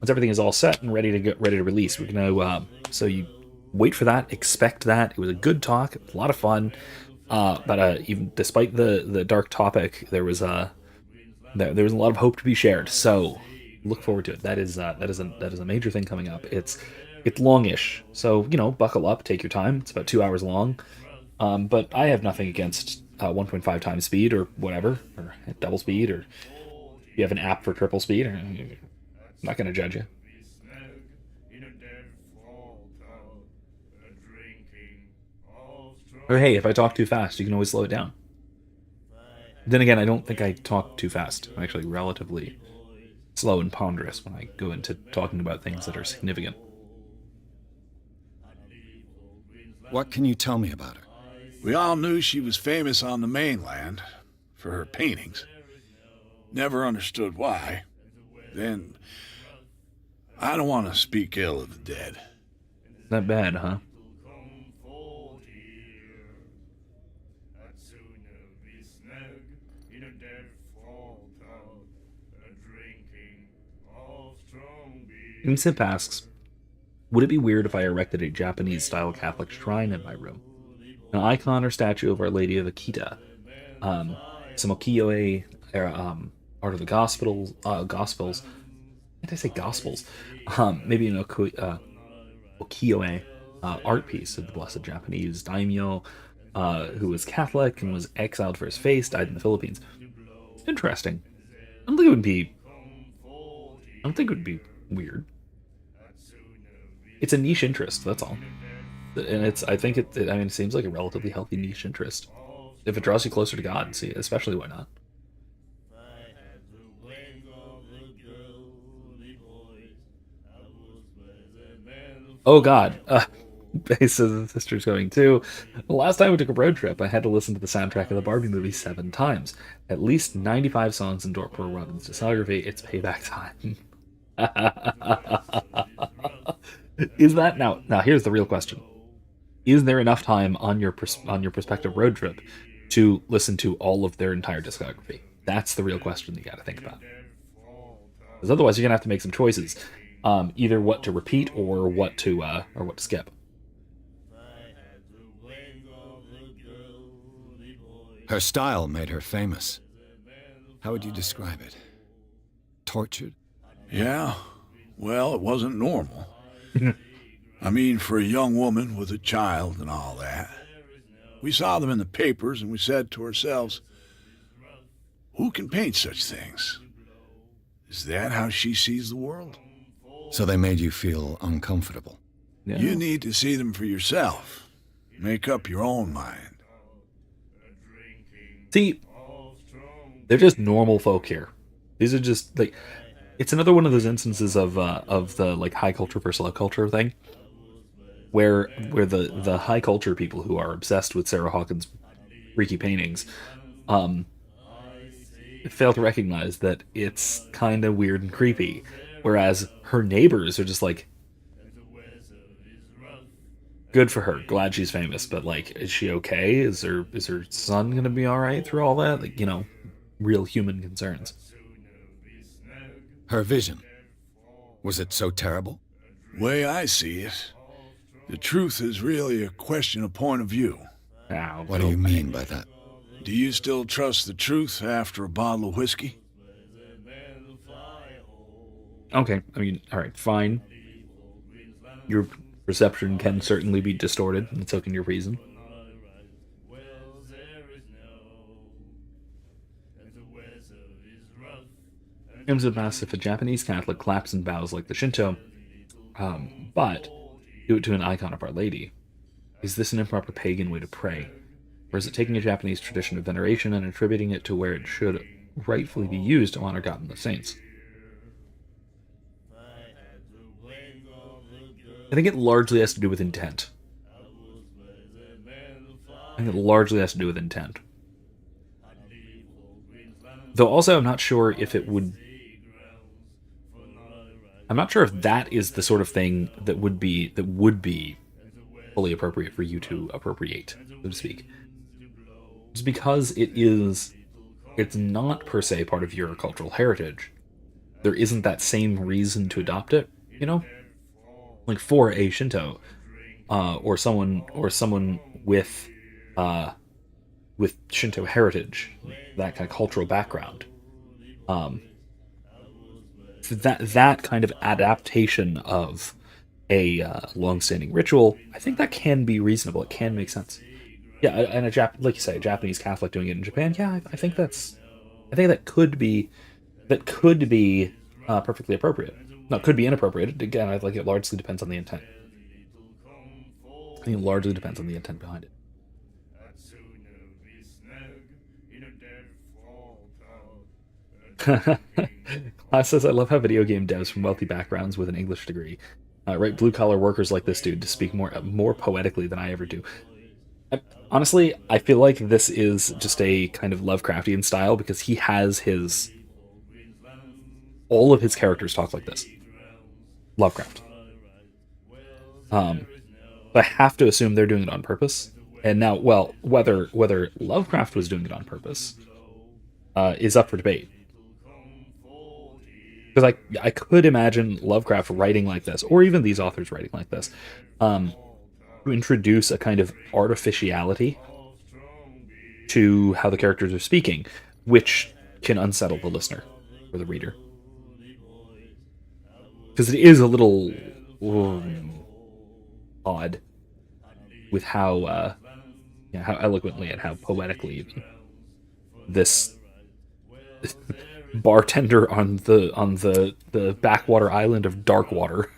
Once everything is all set and ready to release, we're gonna. So you wait for that, expect that. It was a good talk, a lot of fun. But even despite the dark topic, there was a lot of hope to be shared. So look forward to it. That is a major thing coming up. It's longish, so buckle up, take your time. It's about 2 hours long. But I have nothing against 1.5 times speed or whatever, or double speed, or if you have an app for triple speed. I'm not going to judge you. Or hey, if I talk too fast, you can always slow it down. Then again, I don't think I talk too fast. I'm actually relatively slow and ponderous when I go into talking about things that are significant. What can you tell me about her? We all knew she was famous on the mainland for her paintings. Never understood why. Then, I don't want to speak ill of the dead. Not bad, huh? Imsip asks, would it be weird if I erected a Japanese-style Catholic shrine in my room? An icon or statue of Our Lady of Akita, some ukiyo-e, Art of the Gospels. Why did I say Gospels? Maybe an ukiyo-e art piece of the Blessed Japanese daimyo, who was Catholic and was exiled for his faith, died in the Philippines. Interesting. I don't think it would be weird. It's a niche interest, that's all. And it seems like a relatively healthy niche interest. If it draws you closer to God, see, especially why not? Oh God. Base says the sister's going too. The last time we took a road trip, I had to listen to the soundtrack of the Barbie movie 7 times. At least 95 songs in Dortmund Robin's discography. It's payback time. Is that now? Now here's the real question: is there enough time on your prospective road trip to listen to all of their entire discography? That's the real question you got to think about. Because otherwise, you're gonna have to make some choices, either what to repeat or what to skip. Her style made her famous. How would you describe it? Tortured? Yeah, well, it wasn't normal. I mean, for a young woman with a child and all that. We saw them in the papers and we said to ourselves, who can paint such things? Is that how she sees the world? So they made you feel uncomfortable. Yeah. You need to see them for yourself. Make up your own mind. See, they're just normal folk here. These are just like, it's another one of those instances of the like high culture versus low culture thing, where the high culture people who are obsessed with Sarah Hawkins' freaky paintings, fail to recognize that it's kind of weird and creepy, whereas her neighbors are just like, good for her, glad she's famous, but like, is she okay? Is her son gonna be all right through all that? Like, real human concerns. Her vision, was it so terrible? Way I see it, the truth is really a question of point of view. What do you mean by that? Do you still trust the truth after a bottle of whiskey? Okay, I mean, all right, fine. Your perception can certainly be distorted, and so can your reason. Hymns of Mass, if a Japanese Catholic claps and bows like the Shinto, but do it to an icon of Our Lady, is this an improper pagan way to pray? Or is it taking a Japanese tradition of veneration and attributing it to where it should rightfully be used to honor God and the saints? I think it largely has to do with intent. Though also I'm not sure if it would... I'm not sure if that is the sort of thing that would be fully appropriate for you to appropriate, so to speak. Just because it's not per se part of your cultural heritage, there isn't that same reason to adopt it, Like for a Shinto, or someone with Shinto heritage, that kind of cultural background. That kind of adaptation of a long-standing ritual, I think that can be reasonable. It can make sense. Yeah, and like you say, a Japanese Catholic doing it in Japan. Yeah, I think that could be perfectly appropriate. No, it could be inappropriate. Again, I think it largely depends on the intent. I think it largely depends on the intent behind it. Class says, I love how video game devs from wealthy backgrounds with an English degree write blue-collar workers like this dude to speak more poetically than I ever do. Honestly, I feel like this is just a kind of Lovecraftian style because he has all of his characters talk like this. Lovecraft. I have to assume they're doing it on purpose. And now, well, whether Lovecraft was doing it on purpose is up for debate. Because I could imagine Lovecraft writing like this, or even these authors writing like this, to introduce a kind of artificiality to how the characters are speaking, which can unsettle the listener or the reader. Because it is a little odd with how eloquently and how poetically even this bartender on the backwater island of Darkwater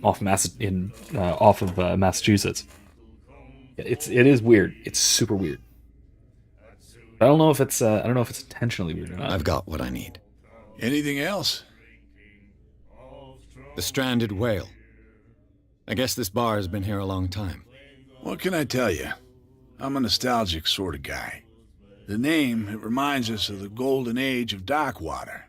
off of Massachusetts. It is weird. It's super weird. I don't know if it's intentionally weird or not. I've got what I need. Anything else? The stranded whale. I guess this bar has been here a long time. What can I tell you? I'm a nostalgic sort of guy. The name, it reminds us of the golden age of dockwater.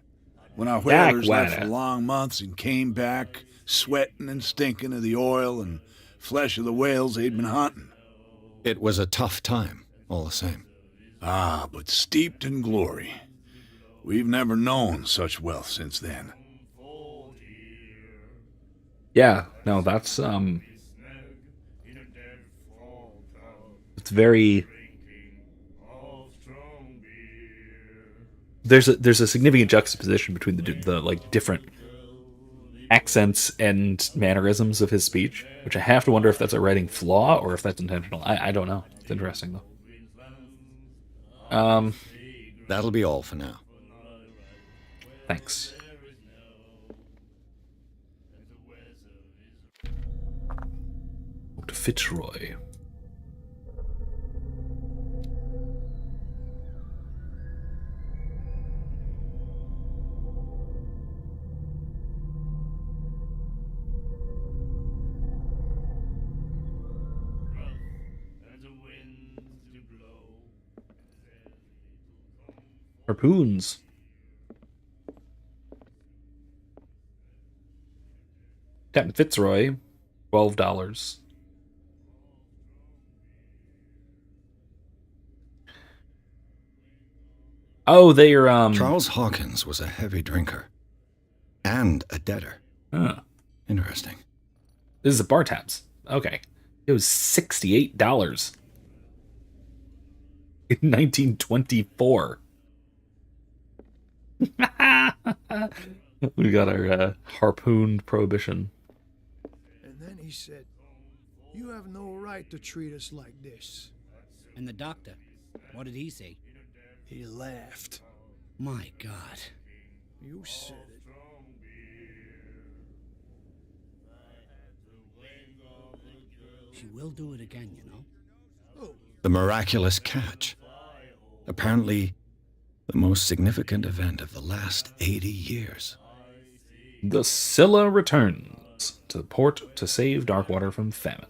When our whalers left for long months and came back, sweating and stinking of the oil and flesh of the whales they'd been hunting. It was a tough time, all the same. Ah, but steeped in glory. We've never known such wealth since then. Yeah, no, that's it's very. There's a significant juxtaposition between the like different accents and mannerisms of his speech, which I have to wonder if that's a writing flaw or if that's intentional. I don't know. It's interesting though. That'll be all for now. Thanks. To Fitzroy. Harpoons. Captain Fitzroy, $12. Oh, they are, Charles Hawkins was a heavy drinker. And a debtor. Huh. Interesting. This is a bar tabs. Okay. It was $68 in 1924. We got our harpoon prohibition. And then he said, "You have no right to treat us like this." And the doctor, what did he say? He laughed. My God. You said it. She will do it again, you know. The miraculous catch. Apparently, the most significant event of the last 80 years. The Scylla returns to the port to save Darkwater from famine.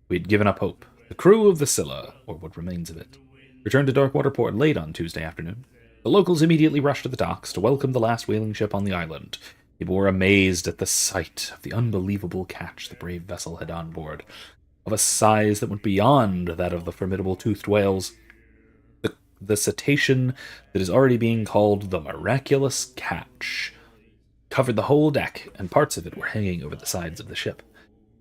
We'd given up hope. The crew of the Scylla, or what remains of it, returned to Darkwater Port late on Tuesday afternoon. The locals immediately rushed to the docks to welcome the last whaling ship on the island. People were amazed at the sight of the unbelievable catch the brave vessel had on board, of a size that went beyond that of the formidable toothed whales. The cetacean that is already being called the miraculous catch covered the whole deck, and parts of it were hanging over the sides of the ship.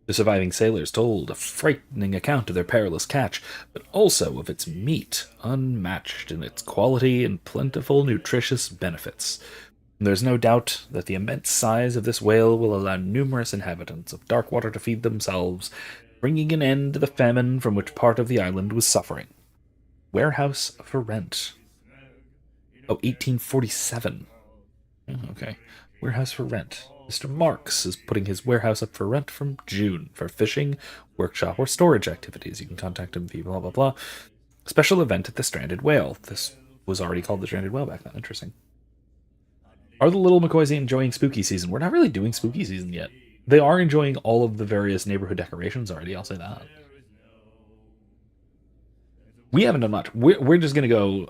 The surviving sailors told a frightening account of their perilous catch, but also of its meat, unmatched in its quality and plentiful nutritious benefits. There's no doubt that the immense size of this whale will allow numerous inhabitants of Darkwater to feed themselves, bringing an end to the famine from which part of the island was suffering. Warehouse for rent. Oh, 1847. Oh, okay. Warehouse for rent. Mr. Marks is putting his warehouse up for rent from June for fishing, workshop, or storage activities. You can contact him via blah, blah, blah. Special event at the Stranded Whale. This was already called the Stranded Whale back then. Interesting. Are the Little McCoys enjoying spooky season? We're not really doing spooky season yet. They are enjoying all of the various neighborhood decorations already, I'll say that. We haven't done much. We're just gonna go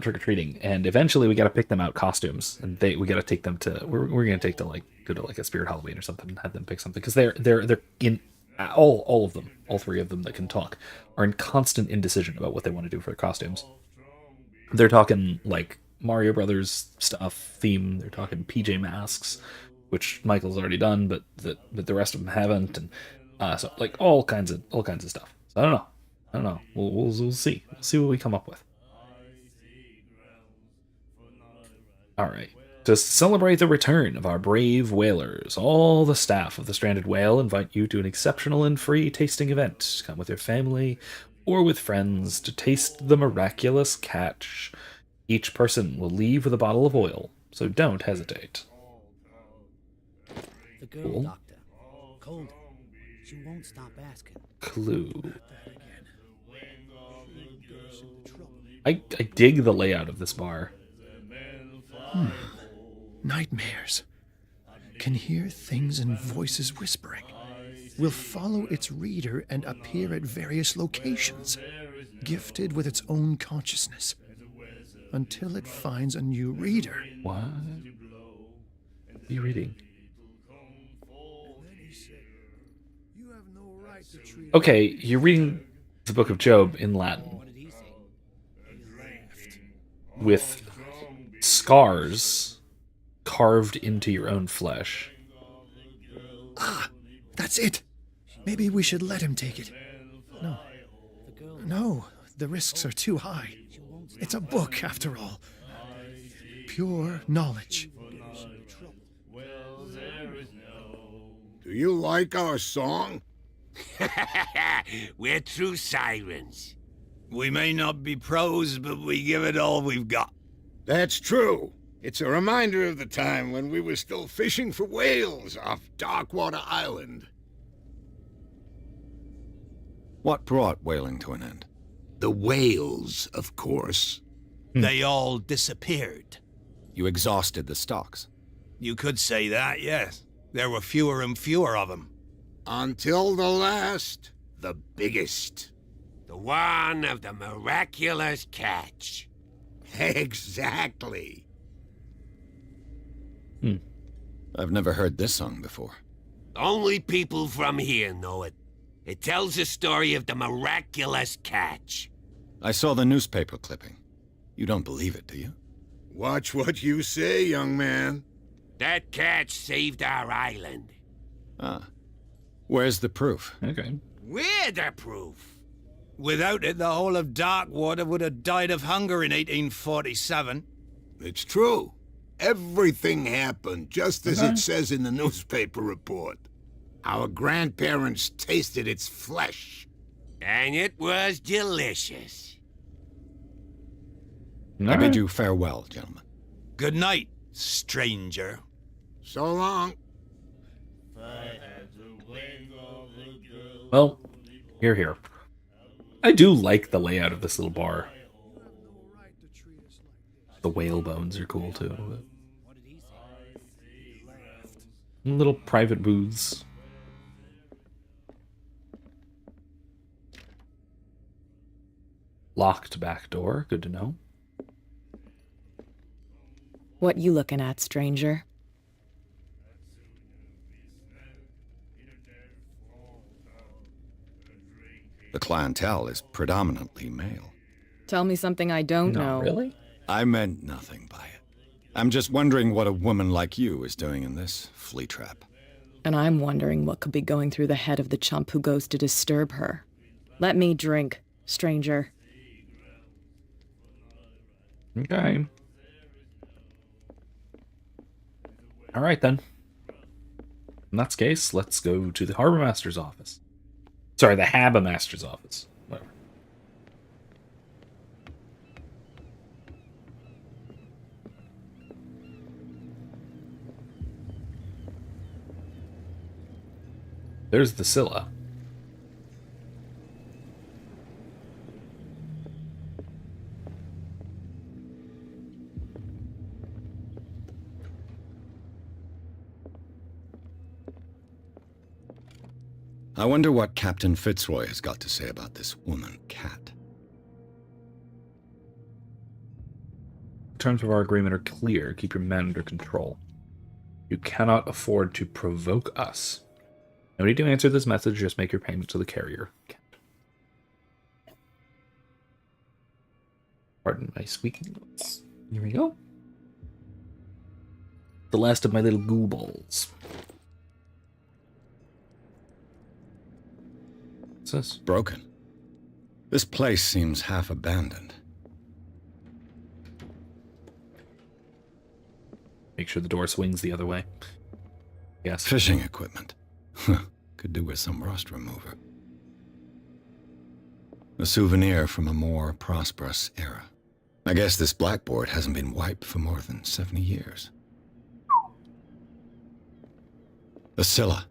trick-or-treating, and eventually we gotta pick them out costumes, and we gotta take them to we're gonna take to go to a Spirit Halloween or something and have them pick something, because they're in all of them, all three of them that can talk, are in constant indecision about what they want to do for their costumes. They're talking like Mario Brothers stuff theme. They're talking PJ Masks, which Michael's already done, but the rest of them haven't, and so like all kinds of stuff. So I don't know. We'll see. We'll see what we come up with. All right. To celebrate the return of our brave whalers, all the staff of the Stranded Whale invite you to an exceptional and free tasting event. Come with your family or with friends to taste the miraculous catch. Each person will leave with a bottle of oil, so don't hesitate. The girl, Cool. doctor. Cold. She won't stop asking. Clue. I dig the layout of this bar. Nightmares. Can hear things and voices whispering. will follow its reader and appear at various locations, gifted with its own consciousness, until it finds a new reader. What are you reading? Okay, you're reading the Book of Job in Latin with scars carved into your own flesh. Ah, that's it. Maybe we should let him take it. No, the risks are too high. It's a book, after all. Pure knowledge. Do you like our song? We're true sirens. We may not be pros, but we give it all we've got. That's true. It's a reminder of the time when we were still fishing for whales off Darkwater Island. What brought whaling to an end? The whales, of course. They all disappeared. You exhausted the stocks. You could say that, yes. There were fewer and fewer of them. Until the last, the biggest. The one of the miraculous catch. Exactly. I've never heard this song before. Only people from here know it. It tells the story of the miraculous catch. I saw the newspaper clipping. You don't believe it, do you? Watch what you say, young man. That catch saved our island. Ah. Where's the proof? Okay. We're the proof. Without it, the whole of Darkwater would have died of hunger in 1847. It's true. Everything happened just as it says in the newspaper report. Our grandparents tasted its flesh. And it was delicious. I bid you farewell, gentlemen. Good night, stranger. So long. Well, here. I do like the layout of this little bar. The whale bones are cool too. Little private booths. Locked back door, good to know. What you looking at, stranger? The clientele is predominantly male. Tell me something I don't know. Really? I meant nothing by it. I'm just wondering what a woman like you is doing in this flea trap. And I'm wondering what could be going through the head of the chump who goes to disturb her. Let me drink, stranger. Okay. All right, then. In that case, let's go to the Harbor Master's office. Sorry, the Harbor Master's office. Whatever. There's the Scylla. I wonder what Captain Fitzroy has got to say about this woman cat. The terms of our agreement are clear. Keep your men under control. You cannot afford to provoke us. No need to answer this message. Just make your payment to the carrier. Pardon my squeaking notes. Here we go. The last of my little goo balls. What's this? Broken. This place seems half abandoned. Make sure the door swings the other way. Yes. Fishing equipment. Could do with some rust remover. A souvenir from a more prosperous era. I guess this blackboard hasn't been wiped for more than 70 years. The Scylla.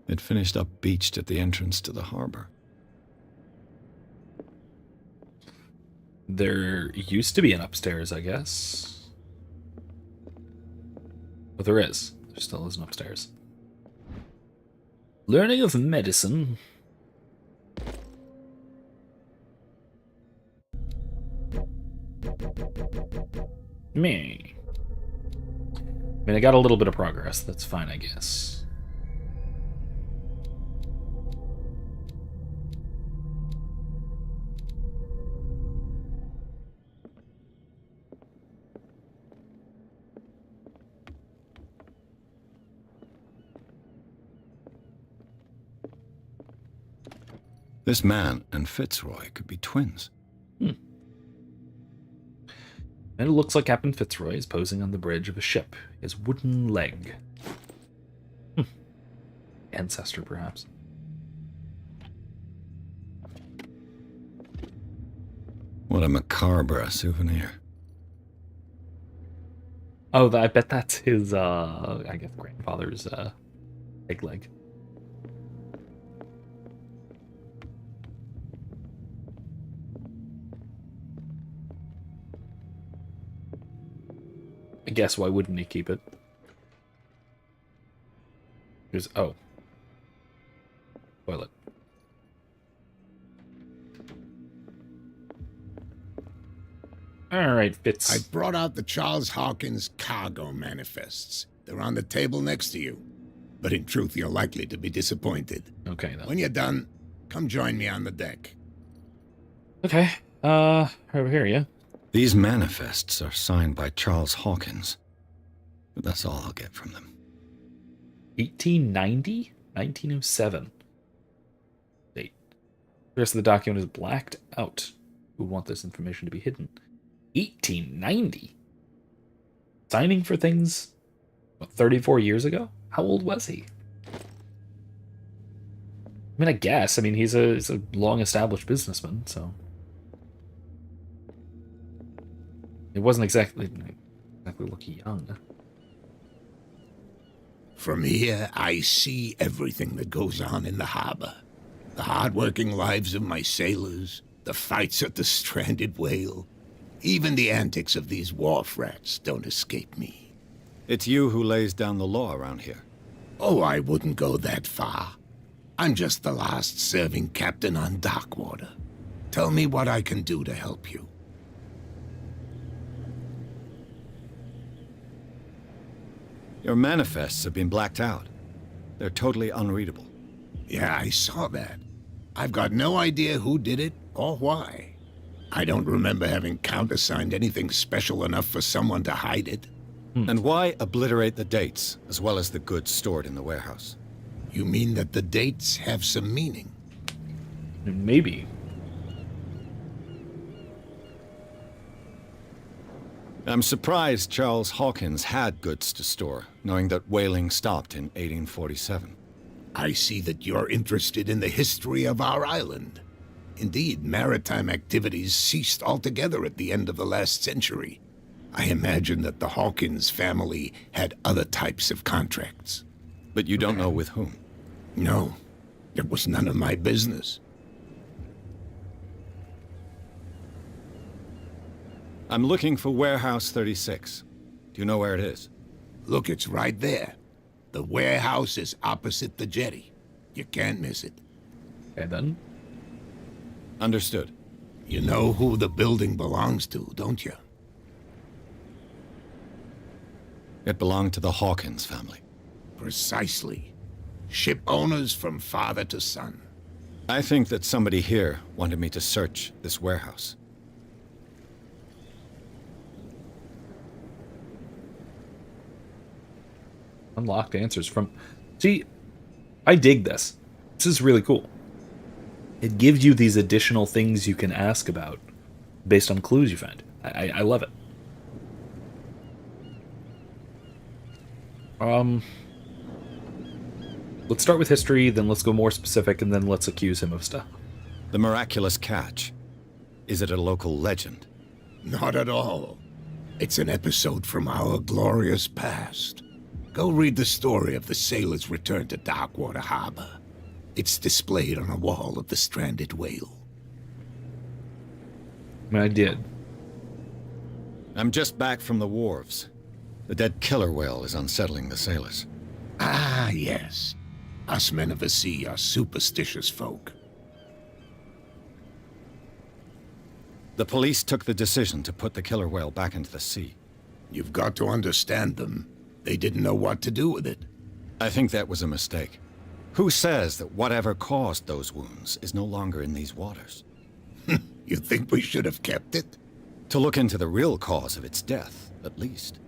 It finished up beached at the entrance to the harbor. There used to be an upstairs, I guess. But there is. There still is an upstairs. Learning of medicine. Me. I mean, I got a little bit of progress. That's fine, I guess. This man and Fitzroy could be twins. And it looks like Captain Fitzroy is posing on the bridge of a ship, his wooden leg. Ancestor, perhaps. What a macabre souvenir. Oh, I bet that's his, I guess, grandfather's, pig leg. I guess, why wouldn't he keep it? There's, oh. Toilet. Alright, Fitz. I brought out the Charles Hawkins cargo manifests. They're on the table next to you. But in truth, you're likely to be disappointed. Okay, then. When you're done, come join me on the deck. Okay, over here, yeah? These manifests are signed by Charles Hawkins. But that's all I'll get from them. 1890? 1907. Date. The rest of the document is blacked out. Who want this information to be hidden? 1890? Signing for things, what, 34 years ago? How old was he? I mean, I guess. I mean, he's a long-established businessman, so... It wasn't exactly looking young. From here, I see everything that goes on in the harbor. The hard-working lives of my sailors, the fights at the stranded whale. Even the antics of these wharf rats don't escape me. It's you who lays down the law around here. Oh, I wouldn't go that far. I'm just the last serving captain on Darkwater. Tell me what I can do to help you. Your manifests have been blacked out. They're totally unreadable. Yeah, I saw that. I've got no idea who did it or why. I don't remember having countersigned anything special enough for someone to hide it. And why obliterate the dates, as well as the goods stored in the warehouse? You mean that the dates have some meaning? Maybe. I'm surprised Charles Hawkins had goods to store, knowing that whaling stopped in 1847. I see that you're interested in the history of our island. Indeed, maritime activities ceased altogether at the end of the last century. I imagine that the Hawkins family had other types of contracts. But you don't know with whom? No, it was none of my business. I'm looking for Warehouse 36. Do you know where it is? Look, it's right there. The warehouse is opposite the jetty. You can't miss it. Okay, then. Understood. You know who the building belongs to, don't you? It belonged to the Hawkins family. Precisely. Ship owners from father to son. I think that somebody here wanted me to search this warehouse. Unlocked answers from... See, I dig this. This is really cool. It gives you these additional things you can ask about based on clues you find. I love it. Let's start with history, then let's go more specific, and then let's accuse him of stuff. The miraculous catch. Is it a local legend? Not at all. It's an episode from our glorious past. Go read the story of the sailor's return to Darkwater Harbor. It's displayed on a wall of the stranded whale. I did. I'm just back from the wharves. The dead killer whale is unsettling the sailors. Ah, yes. Us men of the sea are superstitious folk. The police took the decision to put the killer whale back into the sea. You've got to understand them. They didn't know what to do with it. I think that was a mistake. Who says that whatever caused those wounds is no longer in these waters? You think we should have kept it? To look into the real cause of its death, at least.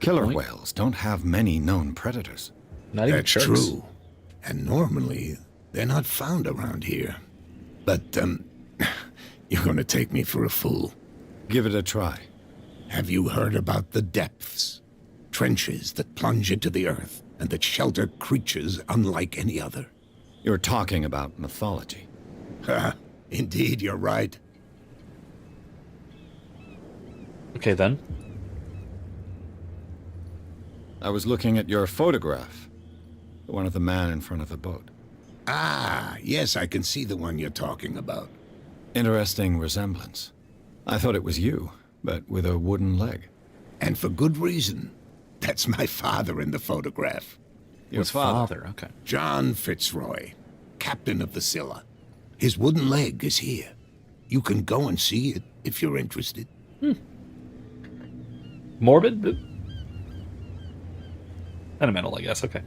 Killer whales don't have many known predators. Not even That's sharks. true. And normally, they're not found around here. But, you're gonna take me for a fool. Give it a try. Have you heard about the depths? Trenches that plunge into the earth and that shelter creatures unlike any other. You're talking about mythology. Indeed, you're right. Okay, then. I was looking at your photograph. The one of the man in front of the boat. Ah, yes, I can see the one you're talking about. Interesting resemblance. I thought it was you, but with a wooden leg. And for good reason. That's my father in the photograph. Your father? Okay. John Fitzroy, captain of the Scylla. His wooden leg is here. You can go and see it if you're interested. Morbid? Sentimental, I guess. Okay.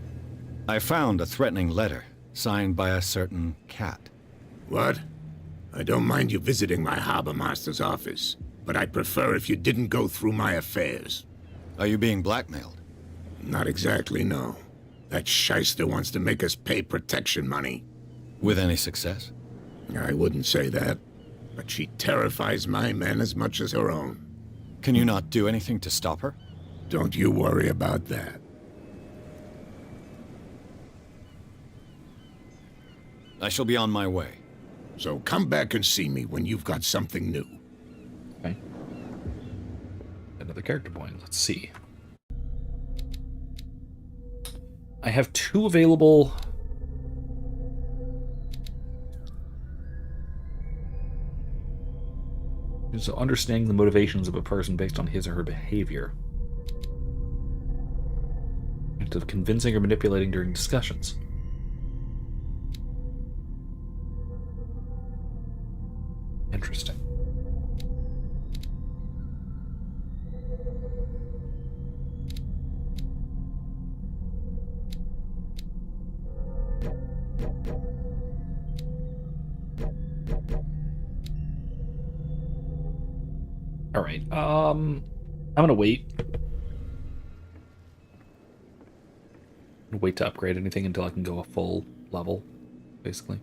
I found a threatening letter, signed by a certain cat. What? I don't mind you visiting my harbor master's office, but I'd prefer if you didn't go through my affairs. Are you being blackmailed? Not exactly, no. That shyster wants to make us pay protection money. With any success? I wouldn't say that, but she terrifies my men as much as her own. Can you not do anything to stop her? Don't you worry about that. I shall be on my way. So come back and see me when you've got something new. Okay. Another character point. Let's see. I have 2 available. So understanding the motivations of a person based on his or her behavior. Act of convincing or manipulating during discussions. Interesting. All right. I'm gonna wait. Wait to upgrade anything until I can go a full level, basically.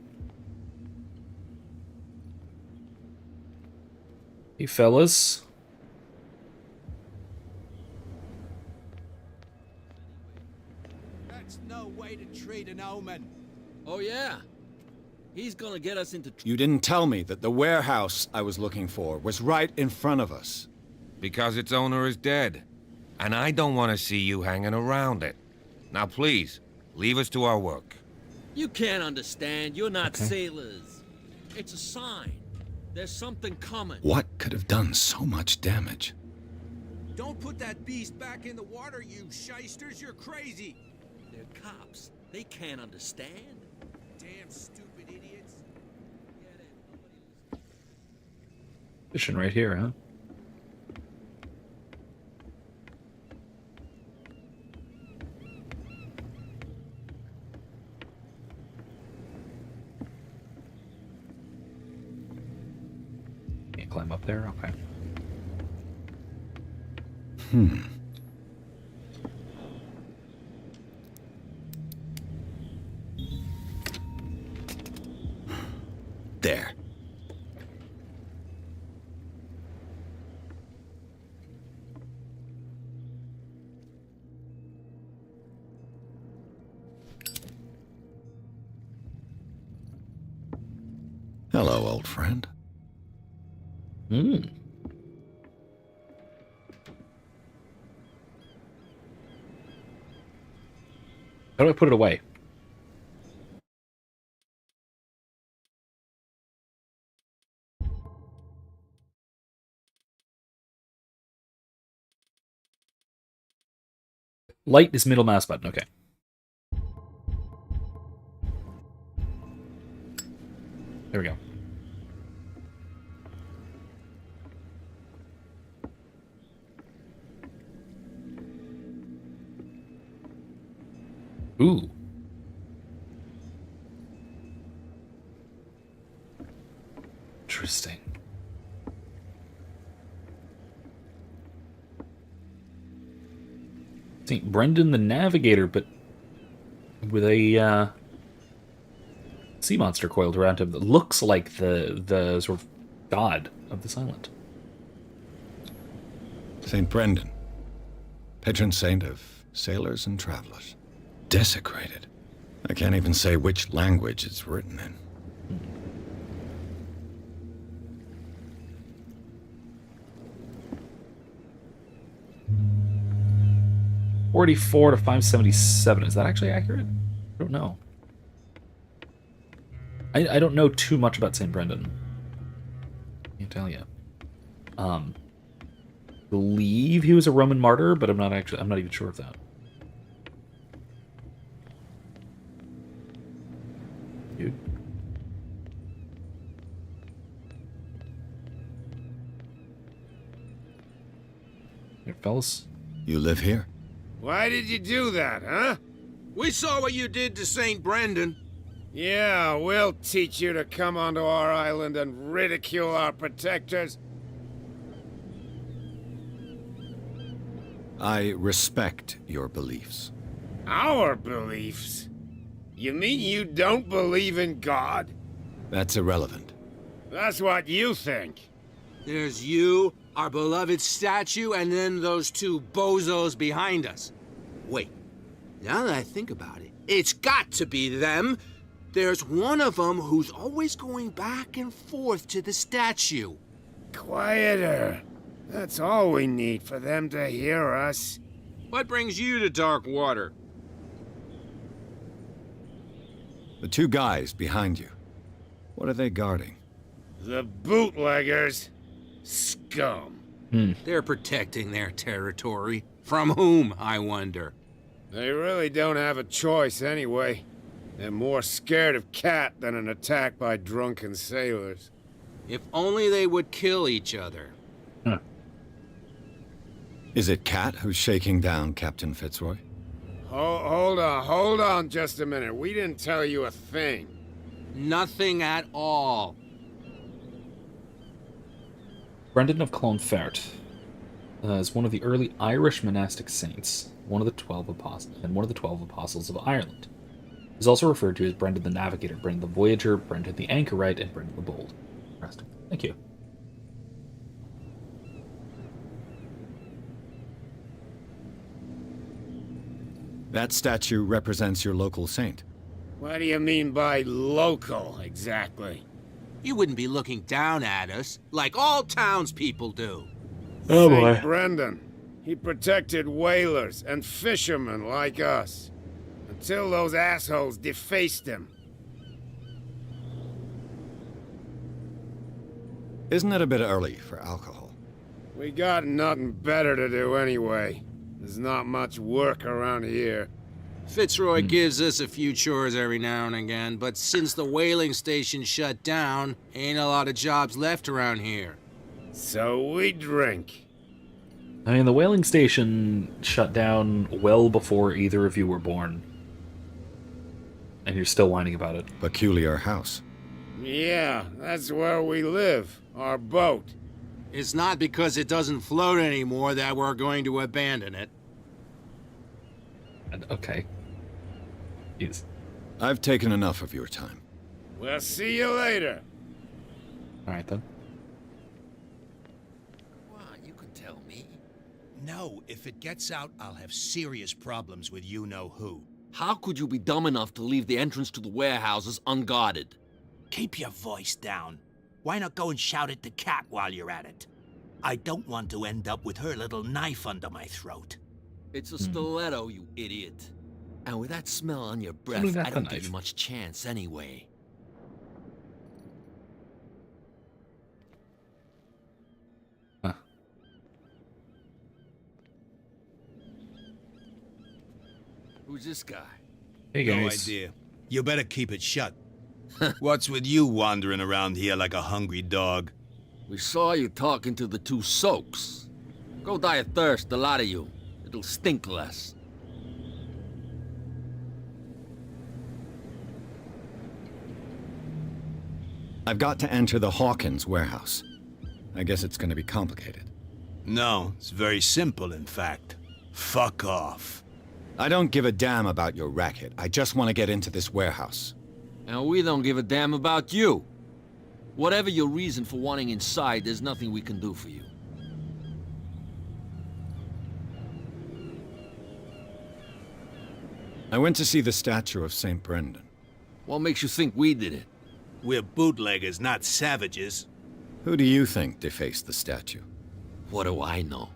Hey, fellas. That's no way to treat an omen. Oh, yeah? He's gonna get us into You didn't tell me that the warehouse I was looking for was right in front of us. Because its owner is dead. And I don't want to see you hanging around it. Now please, leave us to our work. You can't understand. You're not sailors. It's a sign. There's something coming. What could have done so much damage? Don't put that beast back in the water, you shysters. You're crazy. They're cops. They can't understand. Damn stupid idiots. Fishing right here, huh? Can't climb up there? Okay. There. Hello, old friend. How do I put it away? Light is middle mouse button, okay. There we go. Ooh. Interesting. St. Brendan the Navigator, but with a sea monster coiled around him that looks like the sort of god of this island. St. Brendan, patron saint of sailors and travelers. Desecrated. I can't even say which language it's written in. 44 to 577. Is that actually accurate? I don't know. I don't know too much about St. Brendan. Can't tell you. Believe he was a Roman martyr, but I'm not even sure of that. Dude. Here, fellas. You live here? Why did you do that, huh? We saw what you did to St. Brendan. Yeah, we'll teach you to come onto our island and ridicule our protectors. I respect your beliefs. Our beliefs? You mean you don't believe in God? That's irrelevant. That's what you think. There's you, our beloved statue, and then those two bozos behind us. Wait, now that I think about it, it's got to be them. There's one of them who's always going back and forth to the statue. Quieter. That's all we need for them to hear us. What brings you to dark water? The two guys behind you. What are they guarding? The bootleggers. Scum. They're protecting their territory. From whom, I wonder? They really don't have a choice anyway. They're more scared of Cat than an attack by drunken sailors. If only they would kill each other. Huh. Is it Cat who's shaking down Captain Fitzroy? Hold on just a minute. We didn't tell you a thing. Nothing at all. Brendan of Clonfert is one of the early Irish monastic saints, one of the 12 apostles of Ireland. He's also referred to as Brendan the Navigator, Brendan the Voyager, Brendan the Anchorite, and Brendan the Bold. Interesting. Thank you. That statue represents your local saint. What do you mean by local, exactly? You wouldn't be looking down at us, like all townspeople do. Oh St. Brendan. He protected whalers and fishermen like us. Until those assholes defaced him. Isn't it a bit early for alcohol? We got nothing better to do anyway. There's not much work around here. Fitzroy gives us a few chores every now and again, but since the whaling station shut down, ain't a lot of jobs left around here. So we drink. I mean, the whaling station shut down well before either of you were born. And you're still whining about it. Peculiar house. Yeah, that's where we live. Our boat. It's not because it doesn't float anymore that we're going to abandon it. Okay. Jeez. I've taken enough of your time. We'll see you later. Alright then. Well, you can tell me. No, if it gets out, I'll have serious problems with you-know-who. How could you be dumb enough to leave the entrance to the warehouses unguarded? Keep your voice down. Why not go and shout at the cat while you're at it? I don't want to end up with her little knife under my throat. It's a stiletto, you idiot. And with that smell on your breath, mean, that's I a don't knife. give you much chance anyway. Huh. Who's this guy? Hey No guys. idea. You better keep it shut. What's with you wandering around here like a hungry dog? We saw you talking to the two soaks. Go die of thirst, the lot of you. It'll stink less. I've got to enter the Hawkins warehouse. I guess it's going to be complicated. No, it's very simple, in fact. Fuck off. I don't give a damn about your racket. I just want to get into this warehouse. And we don't give a damn about you. Whatever your reason for wanting inside, there's nothing we can do for you. I went to see the statue of St. Brendan. What makes you think we did it? We're bootleggers, not savages. Who do you think defaced the statue? What do I know?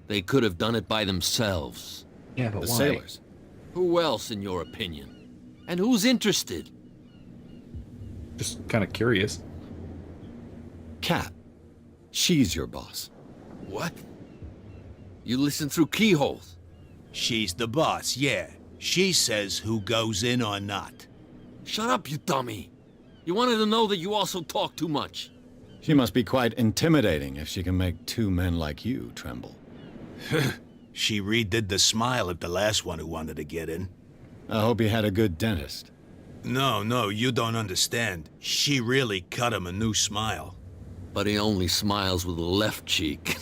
They could have done it by themselves. Yeah, but The why? sailors. Who else, in your opinion? And who's interested? Just kind of curious. Kat. She's your boss. What? You listen through keyholes? She's the boss, yeah. She says who goes in or not. Shut up, you dummy. You wanted to know that you also talk too much. She must be quite intimidating if she can make two men like you tremble. She redid the smile of the last one who wanted to get in. I hope he had a good dentist. No, you don't understand. She really cut him a new smile. But he only smiles with the left cheek.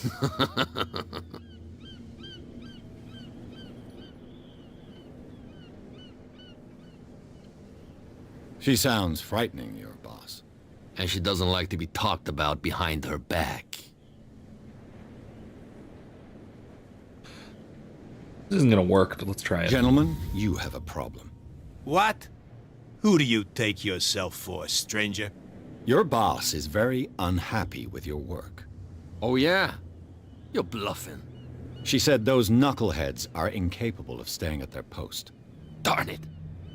She sounds frightening, your boss. And she doesn't like to be talked about behind her back. This isn't gonna work, but let's try it. Gentlemen, you have a problem. What? Who do you take yourself for, stranger? Your boss is very unhappy with your work. Oh yeah? You're bluffing. She said those knuckleheads are incapable of staying at their post. Darn it.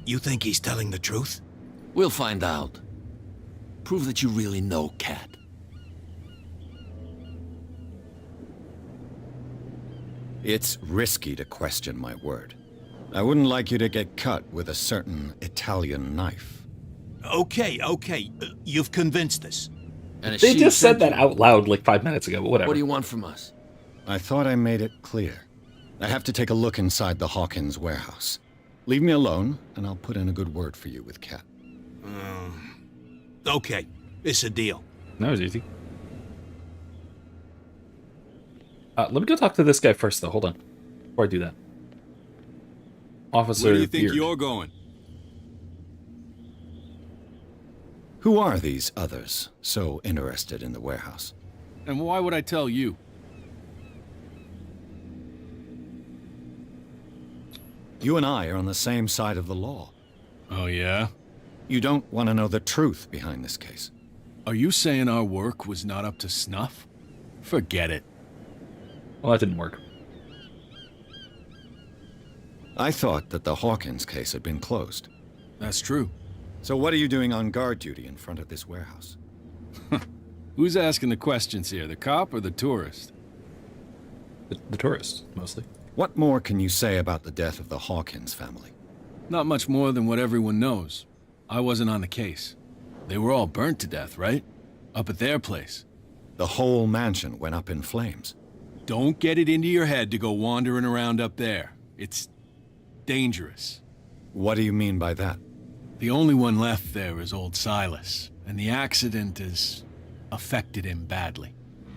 You think he's telling the truth? We'll find out. Prove that you really know Kat. It's risky to question my word. I wouldn't like you to get cut with a certain Italian knife. Okay. You've convinced us. And They just said that out loud like 5 minutes ago, but whatever. What do you want from us? I thought I made it clear. I have to take a look inside the Hawkins warehouse. Leave me alone, and I'll put in a good word for you with Kat. Okay, it's a deal. That was easy. Let me go talk to this guy first, though. Hold on. Before I do that. Officer Where do you think Beard. you're going? Who are these others so interested in the warehouse? And why would I tell you? You and I are on the same side of the law. Oh, yeah? You don't want to know the truth behind this case. Are you saying our work was not up to snuff? Forget it. Well, that didn't work. I thought that the Hawkins case had been closed. That's true. So what are you doing on guard duty in front of this warehouse? Who's asking the questions here, the cop or the tourist? The tourist, mostly. What more can you say about the death of the Hawkins family? Not much more than what everyone knows. I wasn't on the case. They were all burnt to death, right? Up at their place. The whole mansion went up in flames. Don't get it into your head to go wandering around up there. It's dangerous. What do you mean by that? The only one left there is old Silas, and the accident has affected him badly.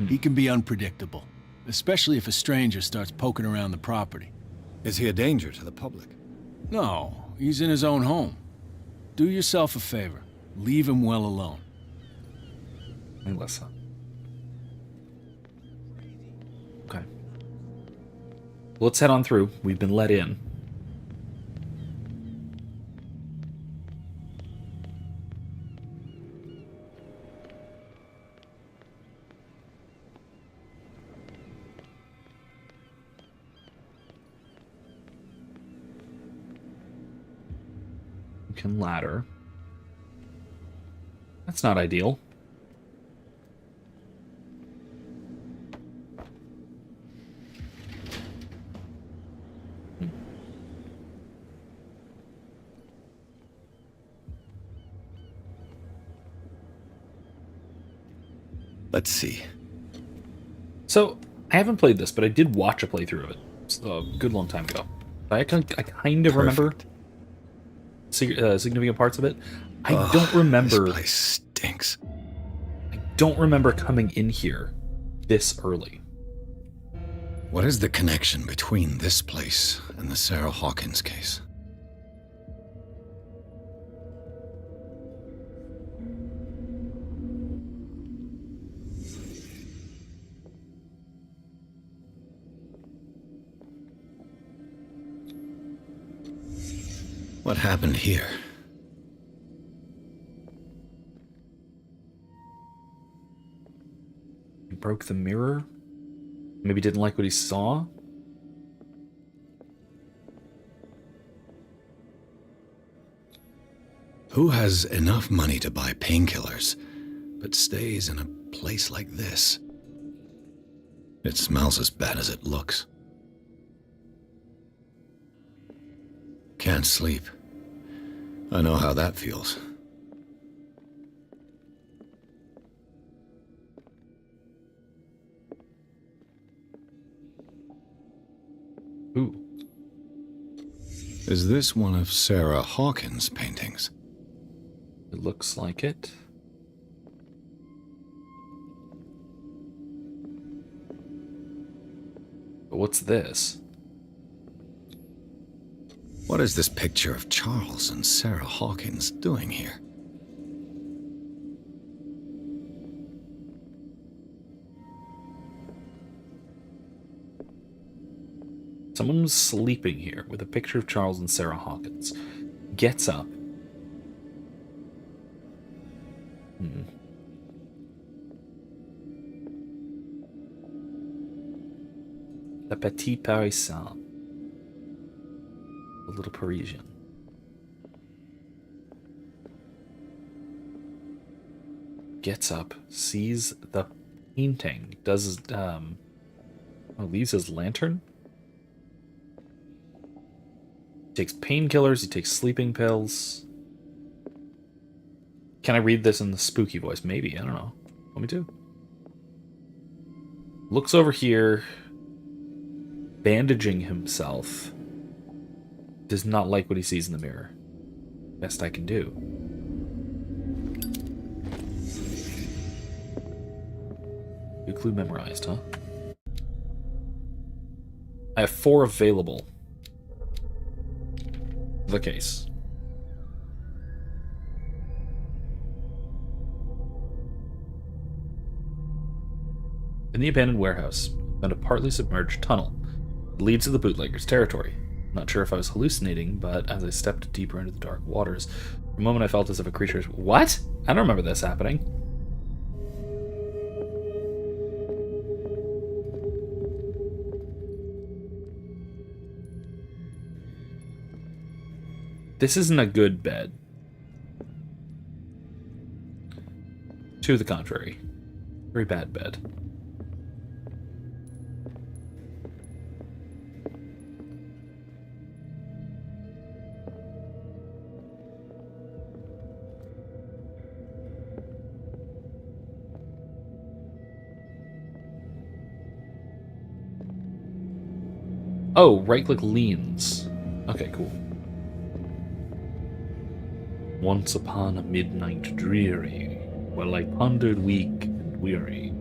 He can be unpredictable, especially if a stranger starts poking around the property. Is he a danger to the public? No, he's in his own home. Do yourself a favor. Leave him well alone. Melissa. Okay. Let's head on through. We've been let in. We can ladder. That's not ideal. Let's see. So, I haven't played this, but I did watch a playthrough of it. It's a good long time ago. I kind of remember significant parts of it. I don't remember... This place stinks. I don't remember coming in here this early. What is the connection between this place and the Sarah Hawkins case? What happened here? He broke the mirror? Maybe didn't like what he saw? Who has enough money to buy painkillers, but stays in a place like this? It smells as bad as it looks. Can't sleep. I know how that feels. Ooh. Is this one of Sarah Hawkins' paintings? It looks like it. But what's this? What is this picture of Charles and Sarah Hawkins doing here? Someone was sleeping here with a picture of Charles and Sarah Hawkins. Gets up. Le Petit Parisien. The little Parisian. Gets up, sees the painting, does leaves his lantern. He takes painkillers, he takes sleeping pills. Can I read this in the spooky voice? Maybe, I don't know. Want me to? Looks over here, bandaging himself. Does not like what he sees in the mirror. Best I can do. Good clue memorized, huh? I have 4 available. The case. In the abandoned warehouse, I found a partly submerged tunnel. It leads to the bootlegger's territory. Not sure if I was hallucinating, but as I stepped deeper into the dark waters, for a moment I felt as if a creature's... What? I don't remember this happening. This isn't a good bed. To the contrary. Very bad bed. Oh, right-click leans. Okay, cool. Once upon a midnight dreary, while I pondered weak and weary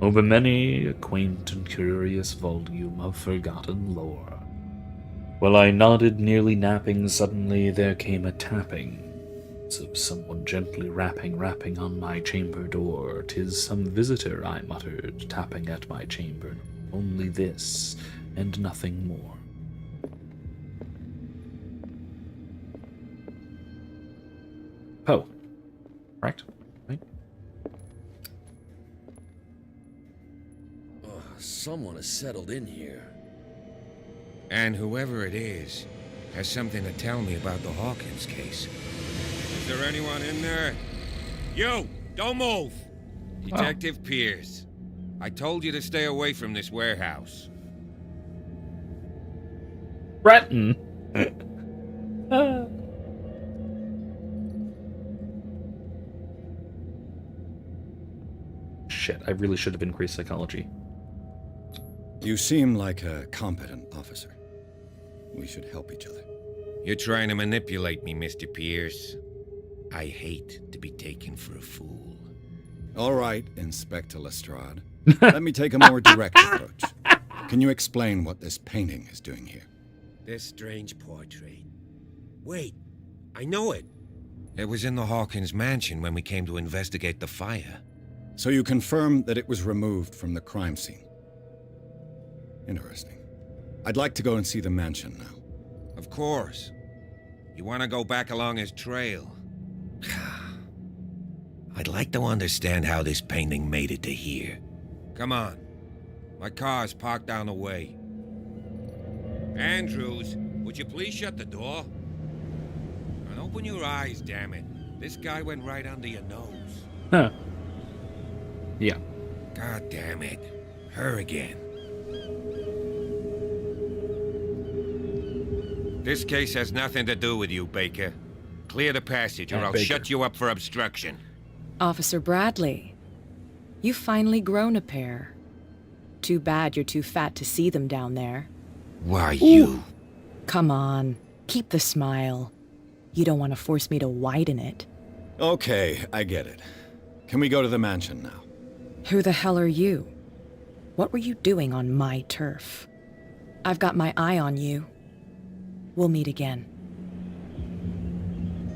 over many a quaint and curious volume of forgotten lore. While I nodded, nearly napping, suddenly there came a tapping, as of someone gently rapping on my chamber door. 'Tis some visitor, I muttered, tapping at my chamber. Only this, and nothing more. Poe. Correct? Right? Oh, someone has settled in here. And whoever it is has something to tell me about the Hawkins case. Is there anyone in there? You! Don't move! Detective Pierce. I told you to stay away from this warehouse. Breton. shit, I really should have increased psychology. You seem like a competent officer. We should help each other. You're trying to manipulate me, Mr. Pierce. I hate to be taken for a fool. All right, Inspector Lestrade. Let me take a more direct approach. Can you explain what this painting is doing here? This strange portrait. Wait, I know it. It was in the Hawkins mansion when we came to investigate the fire. So you confirm that it was removed from the crime scene? Interesting. I'd like to go and see the mansion now. Of course. You want to go back along his trail? I'd like to understand how this painting made it to here. Come on. My car's parked down the way. Andrews, would you please shut the door? And open your eyes, damn it. This guy went right under your nose. Huh. Yeah. God damn it. Her again. This case has nothing to do with you, Baker. Clear the passage, or I'll shut you up for obstruction. Officer Bradley, you've finally grown a pair. Too bad you're too fat to see them down there. Why, you... Come on, keep the smile. You don't want to force me to widen it. Okay, I get it. Can we go to the mansion now? Who the hell are you? What were you doing on my turf? I've got my eye on you. We'll meet again.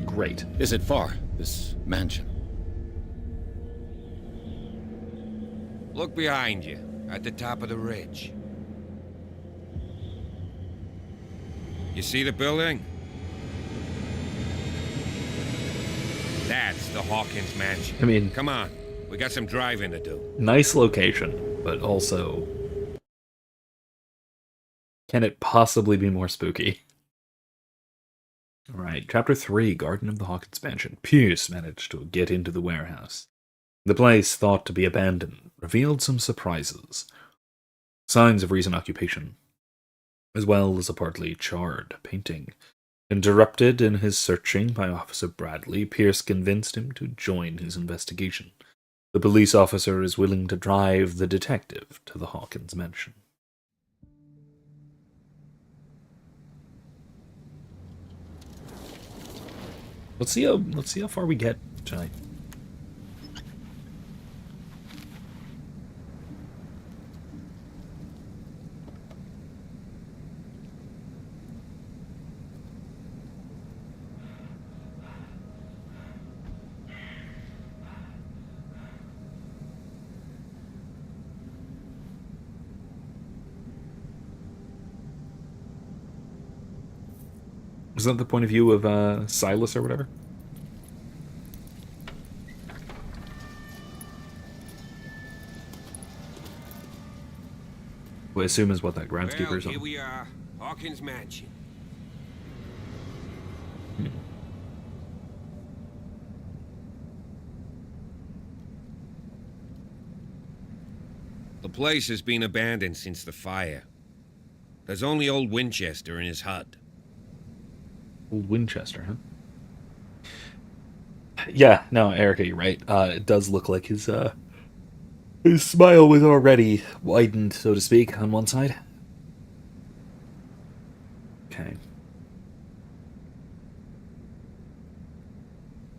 Great. Is it far, this mansion? Look behind you, at the top of the ridge. You see the building? That's the Hawkins mansion. I mean... Come on, we got some driving to do. Nice location, but also... Can it possibly be more spooky? Alright, Chapter 3, Garden of the Hawkins Mansion. Pierce managed to get into the warehouse. The place, thought to be abandoned, revealed some surprises. Signs of recent occupation, as well as a partly charred painting. Interrupted in his searching by Officer Bradley, Pierce convinced him to join his investigation. The police officer is willing to drive the detective to the Hawkins mansion. Let's see how far we get tonight. Is that the point of view of Silas or whatever? We assume is what that groundskeeper is on. Here we are, Hawkins Mansion. The place has been abandoned since the fire. There's only old Winchester in his hut. Old Winchester, huh? Yeah, no, Erica, you're right. It does look like his smile was already widened, so to speak, on one side. Okay.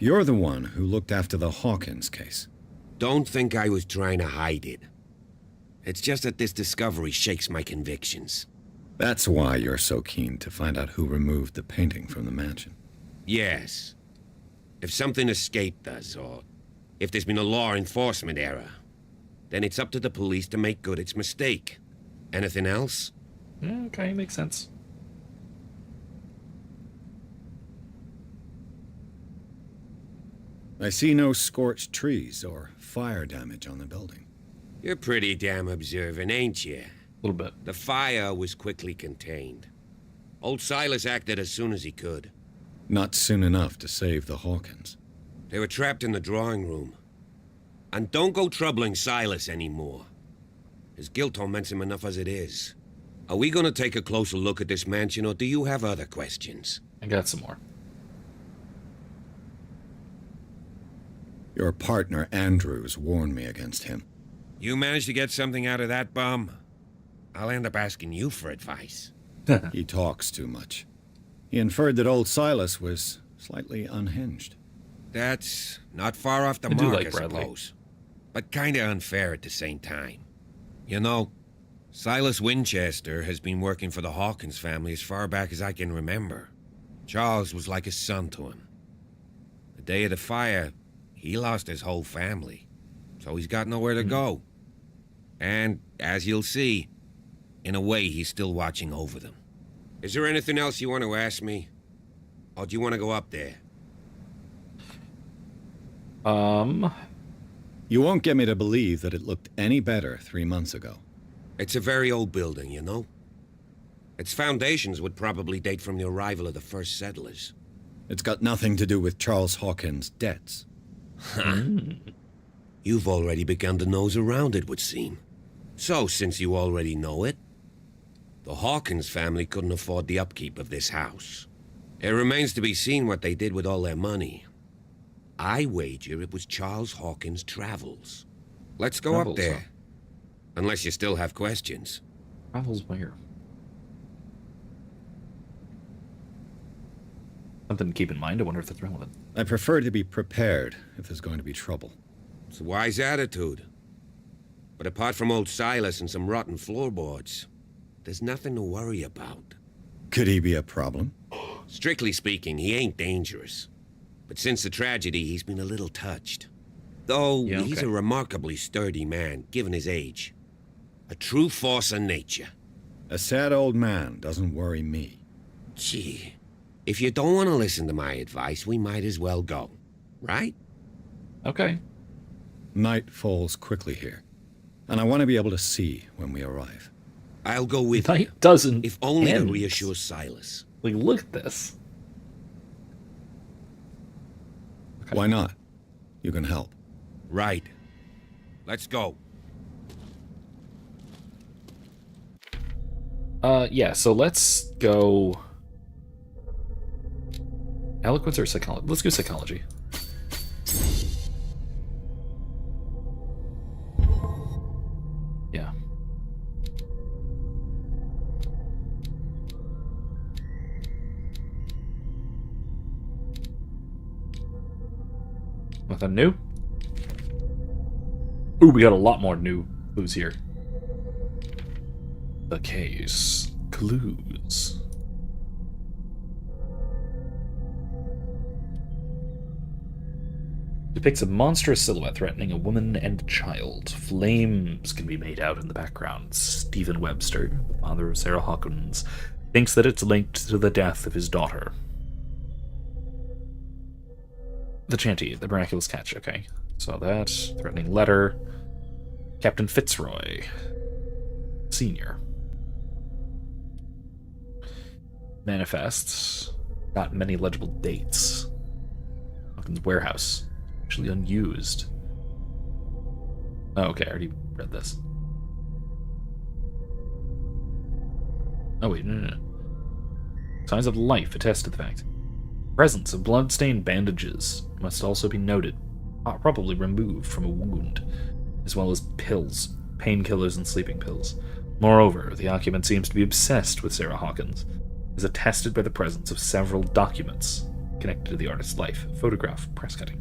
You're the one who looked after the Hawkins case. Don't think I was trying to hide it. It's just that this discovery shakes my convictions. That's why you're so keen to find out who removed the painting from the mansion. Yes. If something escaped us, or if there's been a law enforcement error, then it's up to the police to make good its mistake. Anything else? Okay, makes sense. I see no scorched trees or fire damage on the building. You're pretty damn observant, ain't you? A little bit. The fire was quickly contained. Old Silas acted as soon as he could. Not soon enough to save the Hawkins. They were trapped in the drawing room. And don't go troubling Silas anymore. His guilt torments him enough as it is. Are we gonna take a closer look at this mansion, or do you have other questions? I got some more. Your partner, Andrews, warned me against him. You manage to get something out of that bum, I'll end up asking you for advice. He talks too much. He inferred that old Silas was slightly unhinged. That's not far off the I do mark, like I Bradley. suppose. But kinda unfair at the same time. You know, Silas Winchester has been working for the Hawkins family as far back as I can remember. Charles was like a son to him. The day of the fire, he lost his whole family, so he's got nowhere to go. And, as you'll see, in a way, he's still watching over them. Is there anything else you want to ask me? Or do you want to go up there? You won't get me to believe that it looked any better 3 months ago. It's a very old building, you know? Its foundations would probably date from the arrival of the first settlers. It's got nothing to do with Charles Hawkins' debts. You've already begun to nose around, it would seem. So, since you already know it, the Hawkins family couldn't afford the upkeep of this house. It remains to be seen what they did with all their money. I wager it was Charles Hawkins' travels. Let's go Travels, up there. huh? Unless you still have questions. Travels where? Something to keep in mind. I wonder if that's relevant. I prefer to be prepared if there's going to be trouble. It's a wise attitude. But apart from old Silas and some rotten floorboards, there's nothing to worry about. Could he be a problem? Strictly speaking, he ain't dangerous. But since the tragedy, he's been a little touched. Though he's a remarkably sturdy man, given his age. A true force of nature. A sad old man doesn't worry me. Gee, if you don't want to listen to my advice, we might as well go. Right? Okay. Night falls quickly here, and I want to be able to see when we arrive. I'll go with Night you. doesn't If only to end. reassure Silas. Like, look at this. Okay. Why not? You can help. Right. Let's go. Yeah, so let's go... Eloquence or psychology? Let's go psychology. Yeah. Nothing new? Ooh, we got a lot more new clues here. The case. Clues. Depicts a monstrous silhouette threatening a woman and a child. Flames can be made out in the background. Stephen Webster, the father of Sarah Hawkins, thinks that it's linked to the death of his daughter. The Chanty, the miraculous catch, okay. So that, threatening letter. Captain Fitzroy, Senior. Manifests. Not many legible dates. Hawkins' warehouse. Actually unused. Oh, okay, I already read this. Oh, wait, no. Signs of life attest to the fact. Presence of blood-stained bandages must also be noted, probably removed from a wound, as well as pills, painkillers and sleeping pills. Moreover, the occupant seems to be obsessed with Sarah Hawkins, as attested by the presence of several documents connected to the artist's life, photograph, press cutting.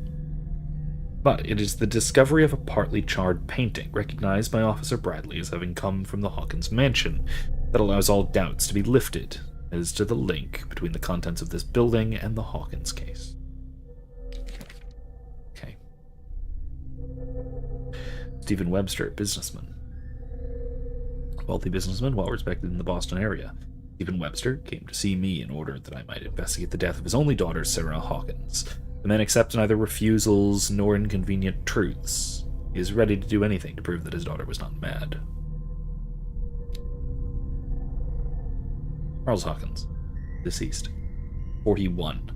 But it is the discovery of a partly charred painting, recognized by Officer Bradley as having come from the Hawkins mansion, that allows all doubts to be lifted as to the link between the contents of this building and the Hawkins case. Okay. Stephen Webster, businessman. Wealthy businessman, well respected in the Boston area. Stephen Webster came to see me in order that I might investigate the death of his only daughter, Sarah Hawkins. The man accepts neither refusals nor inconvenient truths. He is ready to do anything to prove that his daughter was not mad. Charles Hawkins, deceased, 41.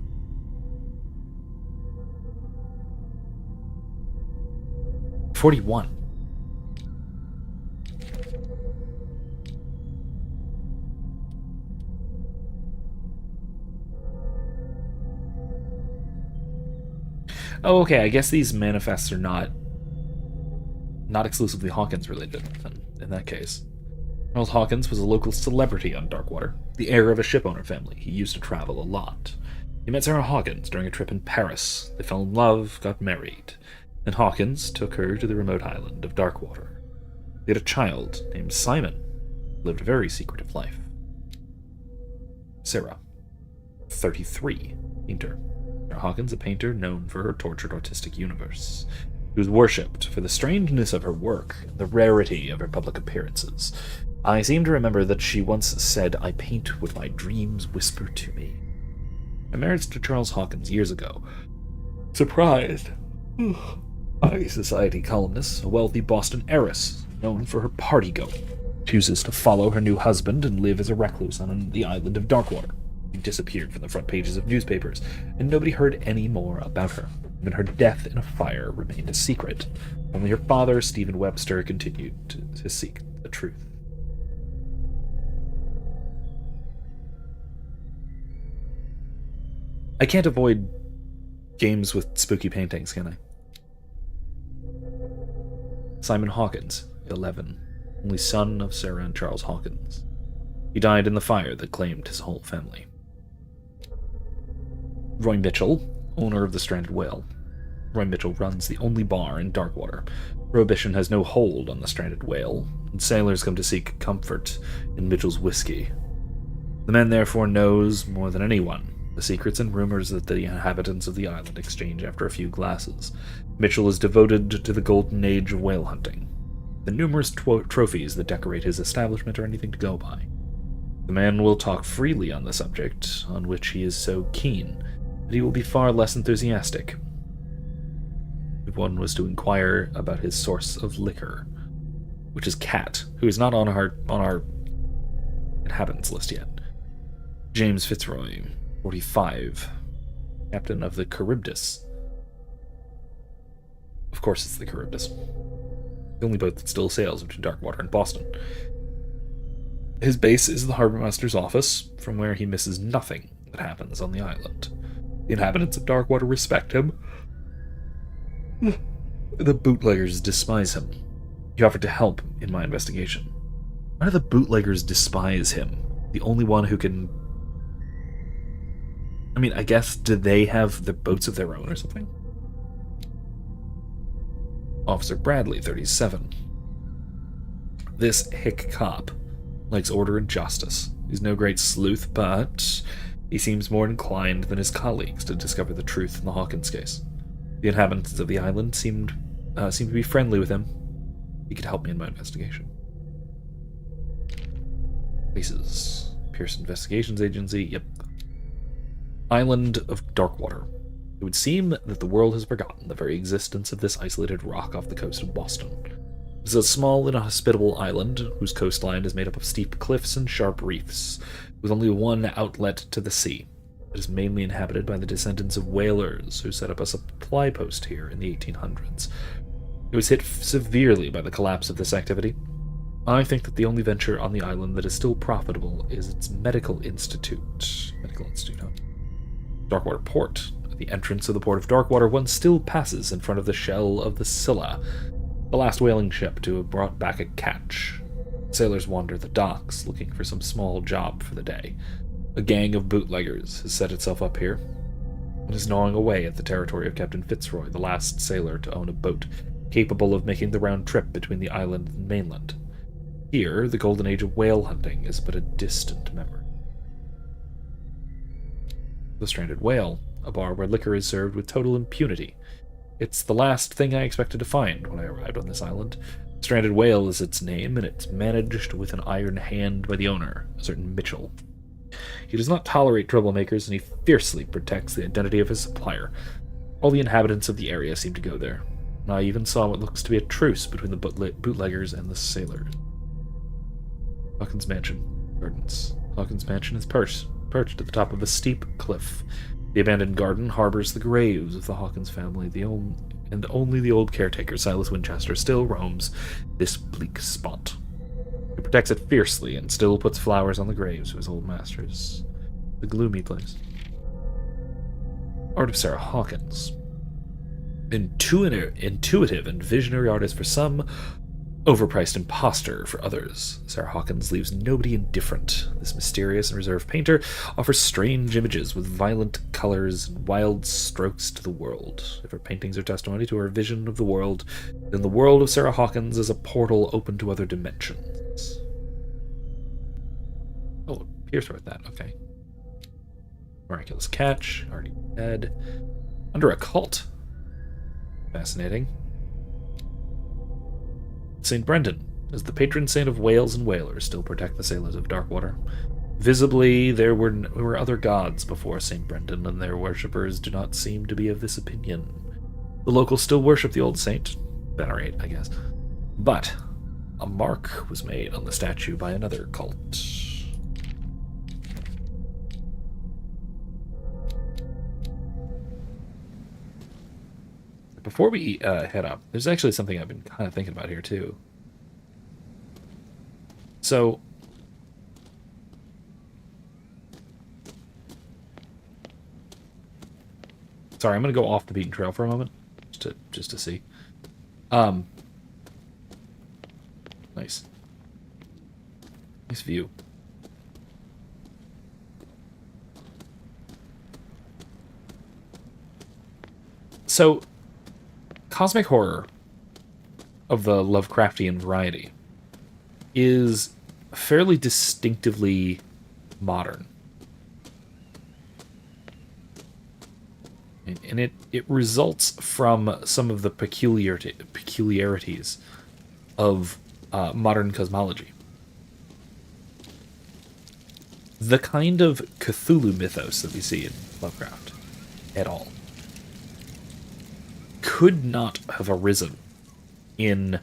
Oh, okay, I guess these manifests are not not exclusively Hawkins related, then, in that case. Charles Hawkins was a local celebrity on Darkwater, the heir of a shipowner family. He used to travel a lot. He met Sarah Hawkins during a trip in Paris. They fell in love, got married, and Hawkins took her to the remote island of Darkwater. They had a child named Simon, who lived a very secretive life. Sarah, 33, painter. Sarah Hawkins, a painter known for her tortured artistic universe. She was worshipped for the strangeness of her work and the rarity of her public appearances. I seem to remember that she once said, "I paint what my dreams whisper to me." I married to Charles Hawkins years ago. Surprised. High society columnist, a wealthy Boston heiress, known for her party-going, chooses to follow her new husband and live as a recluse on the island of Darkwater. She disappeared from the front pages of newspapers, and nobody heard any more about her. Even her death in a fire remained a secret. Only her father, Stephen Webster, continued to seek the truth. I can't avoid games with spooky paintings, can I? Simon Hawkins, 11, only son of Sarah and Charles Hawkins. He died in the fire that claimed his whole family. Roy Mitchell, owner of the Stranded Whale. Roy Mitchell runs the only bar in Darkwater. Prohibition has no hold on the Stranded Whale, and sailors come to seek comfort in Mitchell's whiskey. The man therefore knows, more than anyone, the secrets and rumors that the inhabitants of the island exchange after a few glasses. Mitchell is devoted to the golden age of whale hunting. The numerous trophies that decorate his establishment are anything to go by. The man will talk freely on the subject, on which he is so keen, but he will be far less enthusiastic if one was to inquire about his source of liquor, which is Cat, who is not on our inhabitants list yet. James Fitzroy, 45, captain of the Charybdis. Of course it's the Charybdis. The only boat that still sails between Darkwater and Boston. His base is the Harbormaster's office, from where he misses nothing that happens on the island. The inhabitants of Darkwater respect him. The bootleggers despise him. He offered to help in my investigation. Why do the bootleggers despise him? The only one who can... I mean, I guess, do they have the boats of their own or something? Officer Bradley, 37. This hick cop likes order and justice. He's no great sleuth, but he seems more inclined than his colleagues to discover the truth in the Hawkins case. The inhabitants of the island seemed to be friendly with him. He could help me in my investigation. Places. Pierce Investigations Agency, yep. Island of Darkwater. It would seem that the world has forgotten the very existence of this isolated rock off the coast of Boston. It is a small, inhospitable island whose coastline is made up of steep cliffs and sharp reefs, with only one outlet to the sea. It is mainly inhabited by the descendants of whalers who set up a supply post here in the 1800s. It was hit severely by the collapse of this activity. I think that the only venture on the island that is still profitable is its medical institute. Darkwater Port. At the entrance of the port of Darkwater, one still passes in front of the shell of the Scylla, the last whaling ship to have brought back a catch. Sailors wander the docks, looking for some small job for the day. A gang of bootleggers has set itself up here, and is gnawing away at the territory of Captain Fitzroy, the last sailor to own a boat capable of making the round trip between the island and mainland. Here, the golden age of whale hunting is but a distant memory. The Stranded Whale, a bar where liquor is served with total impunity. It's the last thing I expected to find when I arrived on this island. Stranded Whale is its name, and it's managed with an iron hand by the owner, a certain Mitchell. He does not tolerate troublemakers, and he fiercely protects the identity of his supplier. All the inhabitants of the area seem to go there, and I even saw what looks to be a truce between the bootleggers and the sailors. Hawkins Mansion. Gardens. Hawkins Mansion is perched at the top of a steep cliff. The abandoned garden harbors the graves of the Hawkins family, and only the old caretaker, Silas Winchester, still roams this bleak spot. He protects it fiercely and still puts flowers on the graves of his old masters. The gloomy place. Art of Sarah Hawkins. intuitive and visionary artist for some, overpriced imposter for others. Sarah Hawkins leaves nobody indifferent. This mysterious and reserved painter offers strange images with violent colors and wild strokes to the world. If her paintings are testimony to her vision of the world, then the world of Sarah Hawkins is a portal open to other dimensions. Oh, Pierce wrote that, okay. Miraculous catch, already dead. Under a cult. Fascinating. St. Brendan, as the patron saint of whales and whalers, still protect the sailors of Darkwater. Visibly, there were other gods before St. Brendan, and their worshippers do not seem to be of this opinion. The locals still worship the old saint, venerate, I guess. But a mark was made on the statue by another cult. Before we head up, there's actually something I've been kind of thinking about here, too. So, sorry, I'm going to go off the beaten trail for a moment, just to see. Nice. Nice view. So, cosmic horror of the Lovecraftian variety is fairly distinctively modern. And it results from some of the peculiarities of modern cosmology. The kind of Cthulhu mythos that we see in Lovecraft et al. Could not have arisen in,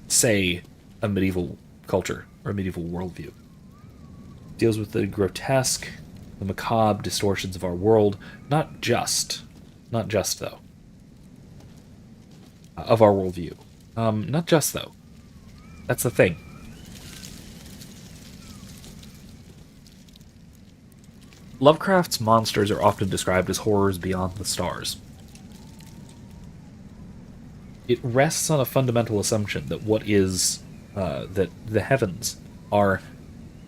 say, a medieval culture or a medieval worldview. It deals with the grotesque, the macabre distortions of our world, not just though, of our worldview. Not just though. That's the thing. Lovecraft's monsters are often described as horrors beyond the stars. It rests on a fundamental assumption that that the heavens are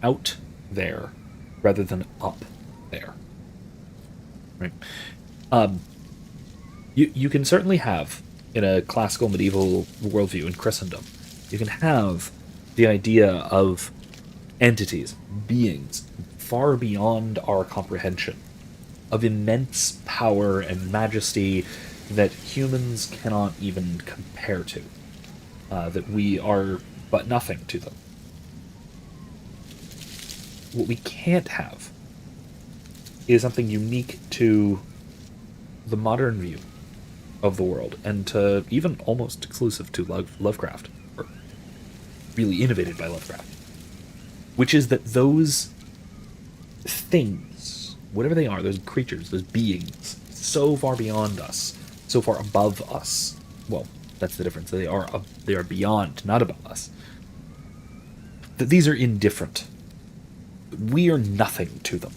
out there rather than up there. Right? You can certainly have, in a classical medieval worldview in Christendom, you can have the idea of entities, beings, far beyond our comprehension, of immense power and majesty that humans cannot even compare to, that we are but nothing to them. What we can't have is something unique to the modern view of the world, and to even almost exclusive to Lovecraft, or really innovated by Lovecraft, which is that those things, whatever they are, those creatures, those beings, so far beyond us, so far above us. Well, that's the difference. They are beyond, not above us. That these are indifferent. We are nothing to them.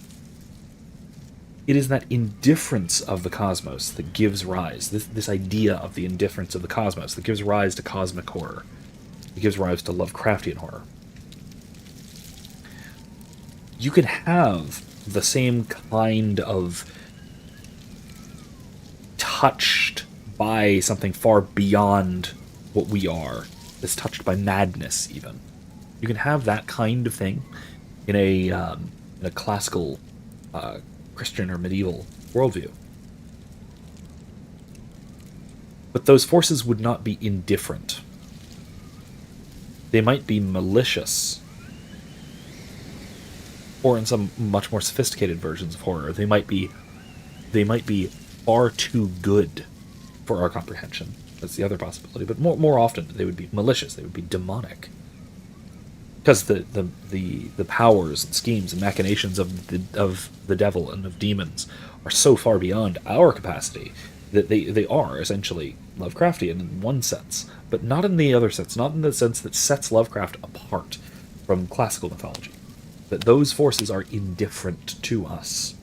It is that indifference of the cosmos that gives rise, this idea of the indifference of the cosmos, that gives rise to cosmic horror. It gives rise to Lovecraftian horror. You can have the same kind of touched by something far beyond what we are, that's touched by madness even. You can have that kind of thing in a classical Christian or medieval worldview. But those forces would not be indifferent. They might be malicious, or in some much more sophisticated versions of horror, they might be far too good for our comprehension. That's the other possibility. But more often, they would be malicious. They would be demonic, because the powers and schemes and machinations of the devil and of demons are so far beyond our capacity that they are essentially Lovecraftian in one sense, but not in the other sense. Not in the sense that sets Lovecraft apart from classical mythology. That those forces are indifferent to us,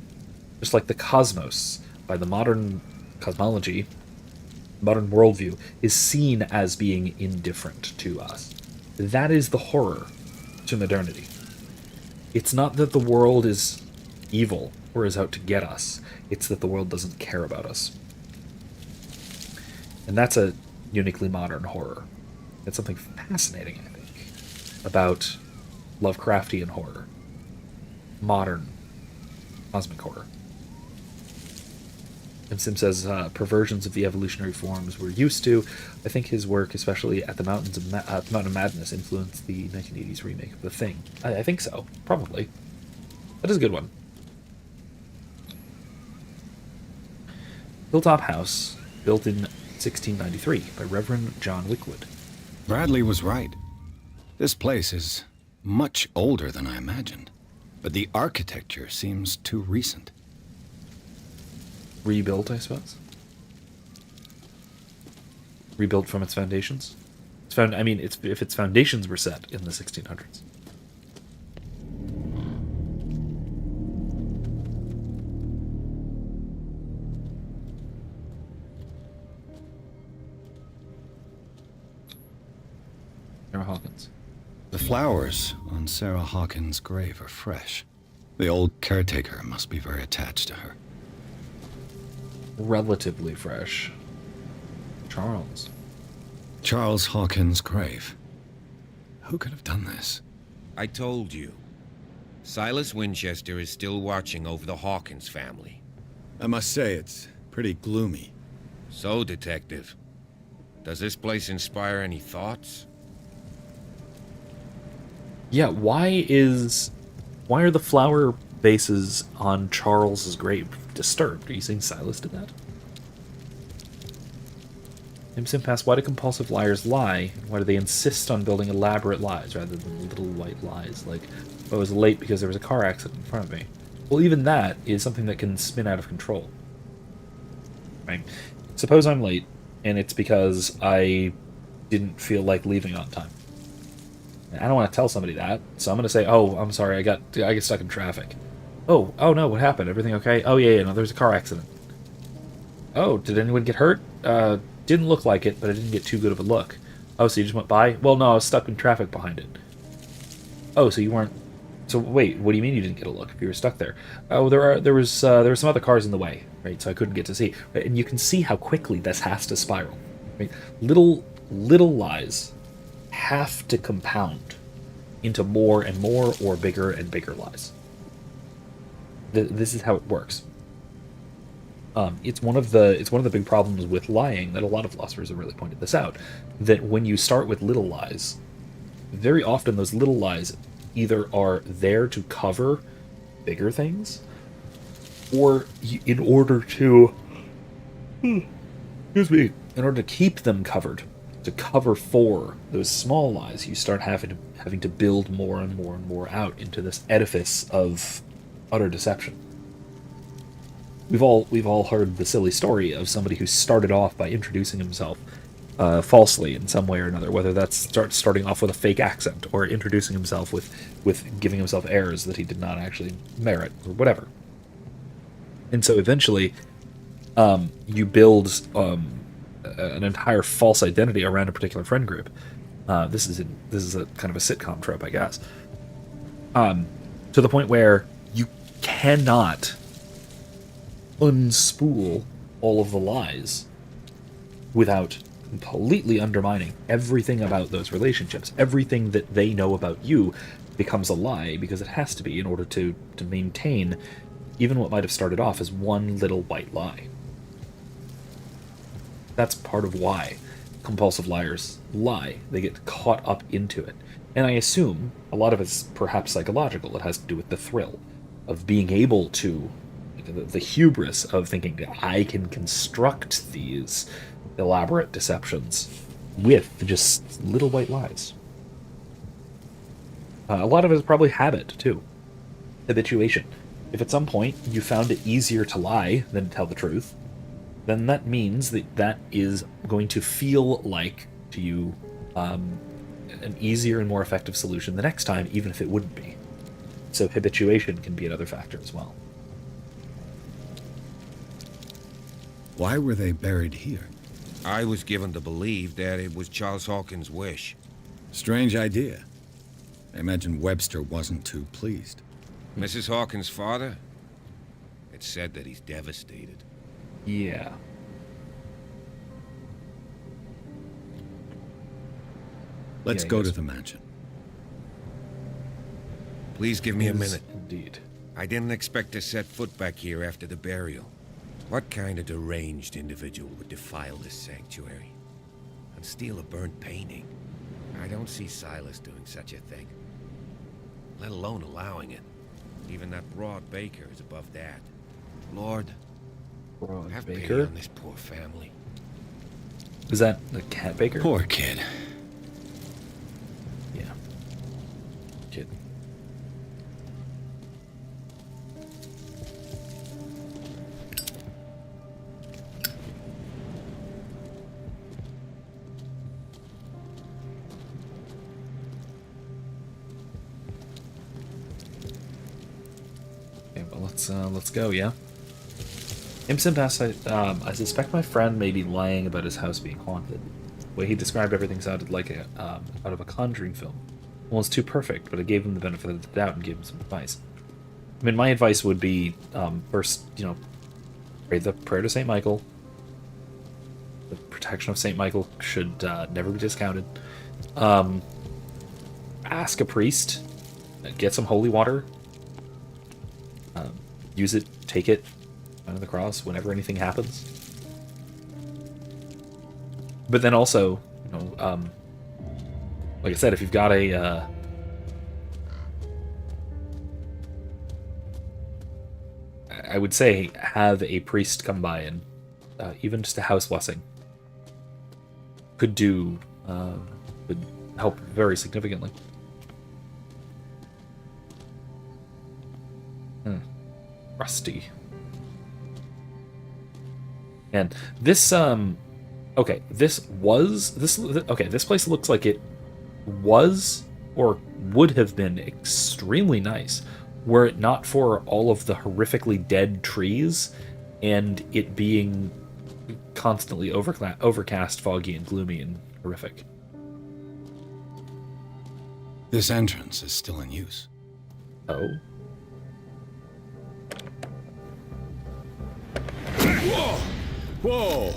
just like the cosmos, by the modern cosmology, modern worldview is seen as being indifferent to us. That is the horror to modernity. It's not that the world is evil or is out to get us. It's that the world doesn't care about us. And that's a uniquely modern horror. It's something fascinating, I think, about Lovecraftian horror. Modern cosmic horror. And Sim says, perversions of the evolutionary forms we're used to. I think his work, especially at the Mountain of Madness, influenced the 1980s remake of The Thing. I think so. Probably. That is a good one. Hilltop House, built in 1693 by Reverend John Wickwood. Bradley was right. This place is much older than I imagined, but the architecture seems too recent. Rebuilt, I suppose. Rebuilt from its foundations. If its foundations were set in the 1600s. Sarah Hawkins. The flowers on Sarah Hawkins' grave are fresh. The old caretaker must be very attached to her. Relatively fresh. Charles. Charles Hawkins' grave. Who could have done this? I told you. Silas Winchester is still watching over the Hawkins family. I must say, it's pretty gloomy. So, Detective, does this place inspire any thoughts? Yeah, why are the flower bases on Charles's grave disturbed? Are you saying Silas did that? Simpas, why do compulsive liars lie? Why do they insist on building elaborate lies rather than little white lies? Like, I was late because there was a car accident in front of me. Well, even that is something that can spin out of control. Right? Suppose I'm late, and it's because I didn't feel like leaving on time. I don't want to tell somebody that, so I'm going to say, oh, I'm sorry, I get stuck in traffic. Oh no, what happened? Everything okay? Oh, yeah, no, there's a car accident. Oh, did anyone get hurt? Didn't look like it, but I didn't get too good of a look. Oh, so you just went by? Well, no, I was stuck in traffic behind it. Oh, so you weren't... So wait, what do you mean you didn't get a look if you were stuck there? Oh, there were some other cars in the way, right? So I couldn't get to see. Right? And you can see how quickly this has to spiral. Right? Little lies have to compound into more and more or bigger and bigger lies. This is how it works. It's one of the big problems with lying that a lot of philosophers have really pointed this out, that when you start with little lies, very often those little lies either are there to cover bigger things, or in order to in order to keep them covered, to cover for those small lies, you start having to build more and more and more out into this edifice of utter deception. We've all heard the silly story of somebody who started off by introducing himself falsely in some way or another, whether that's starting off with a fake accent or introducing himself with giving himself airs that he did not actually merit or whatever. And so eventually, you build an entire false identity around a particular friend group. This is a kind of a sitcom trope, I guess. To the point where you cannot unspool all of the lies without completely undermining everything about those relationships. Everything that they know about you becomes a lie, because it has to be in order to maintain even what might have started off as one little white lie. That's part of why compulsive liars lie. They get caught up into it. And I assume a lot of it's perhaps psychological. It has to do with the thrill of being able to, the hubris of thinking that I can construct these elaborate deceptions with just little white lies. A lot of it is probably habit, too. Habituation. If at some point you found it easier to lie than to tell the truth, then that means that is going to feel like to you an easier and more effective solution the next time, even if it wouldn't be. So habituation can be another factor as well. Why were they buried here? I was given to believe that it was Charles Hawkins' wish. Strange idea. I imagine Webster wasn't too pleased. Mrs. Hawkins' father? It's said that he's devastated. Yeah. Let's Yeah, go yes. to the mansion. Please give me a Is minute. Indeed. I didn't expect to set foot back here after the burial. What kind of deranged individual would defile this sanctuary and steal a burnt painting? I don't see Silas doing such a thing, let alone allowing it. Even that Broad Baker is above that. Lord, Broad have pity Baker? on this poor family. Is that the Cat Baker? Poor kid. Yeah. Kid. Okay, well let's go, yeah? Imsim asks, I suspect my friend may be lying about his house being haunted. The way he described everything sounded like out of a Conjuring film. Almost too perfect, but I gave him the benefit of the doubt and gave him some advice. I mean, my advice would be, first, pray the prayer to St. Michael. The protection of St. Michael should never be discounted. Ask a priest. Get some holy water. Use it, take it, under the cross whenever anything happens. But then also, like I said, if you've got a I would say have a priest come by and even just a house blessing could do could help very significantly. Rusty. And this okay, this place looks like it was or would have been extremely nice were it not for all of the horrifically dead trees and it being constantly overcast, foggy, and gloomy and horrific. This entrance is still in use. Oh. Whoa! Whoa!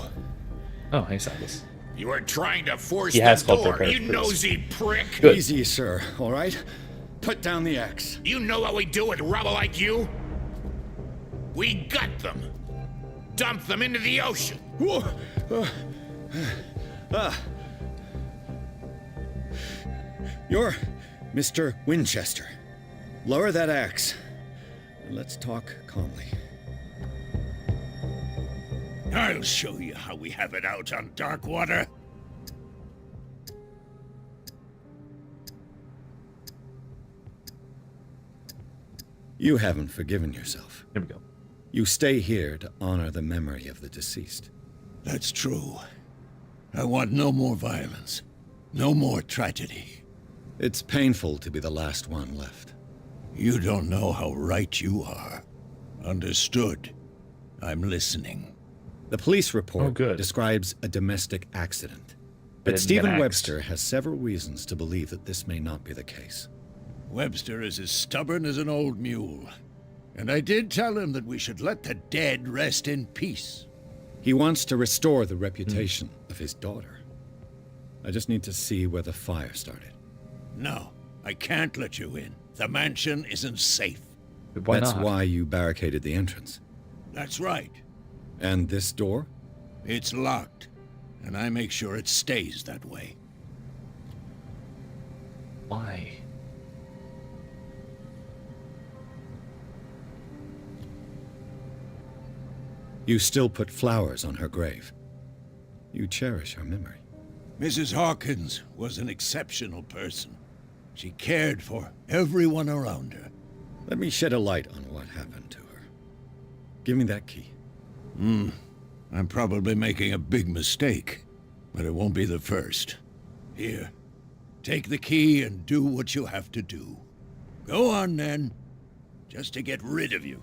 Oh, hey, Silas. You are trying to force He has the called for door, credit you for this. nosy prick! Good. Easy, sir, all right? Put down the axe. You know what we do with rubble like you? We gut them. Dump them into the ocean. Whoa! You're Mr. Winchester. Lower that axe. And let's talk calmly. I'll show you how we have it out on Darkwater. You haven't forgiven yourself. Here we go. You stay here to honor the memory of the deceased. That's true. I want no more violence. No more tragedy. It's painful to be the last one left. You don't know how right you are. Understood. I'm listening. The police report good. describes a domestic accident. Didn't But get Stephen axed. Webster has several reasons to believe that this may not be the case. Webster is as stubborn as an old mule. And I did tell him that we should let the dead rest in peace. He wants to restore the reputation of his daughter. I just need to see where the fire started. No, I can't let you in. The mansion isn't safe. But why That's not? why you barricaded the entrance. That's right. And this door? It's locked. And I make sure it stays that way. Why? You still put flowers on her grave. You cherish her memory. Mrs. Hawkins was an exceptional person. She cared for everyone around her. Let me shed a light on what happened to her. Give me that key. I'm probably making a big mistake, but it won't be the first. Here, take the key and do what you have to do. Go on, then. Just to get rid of you.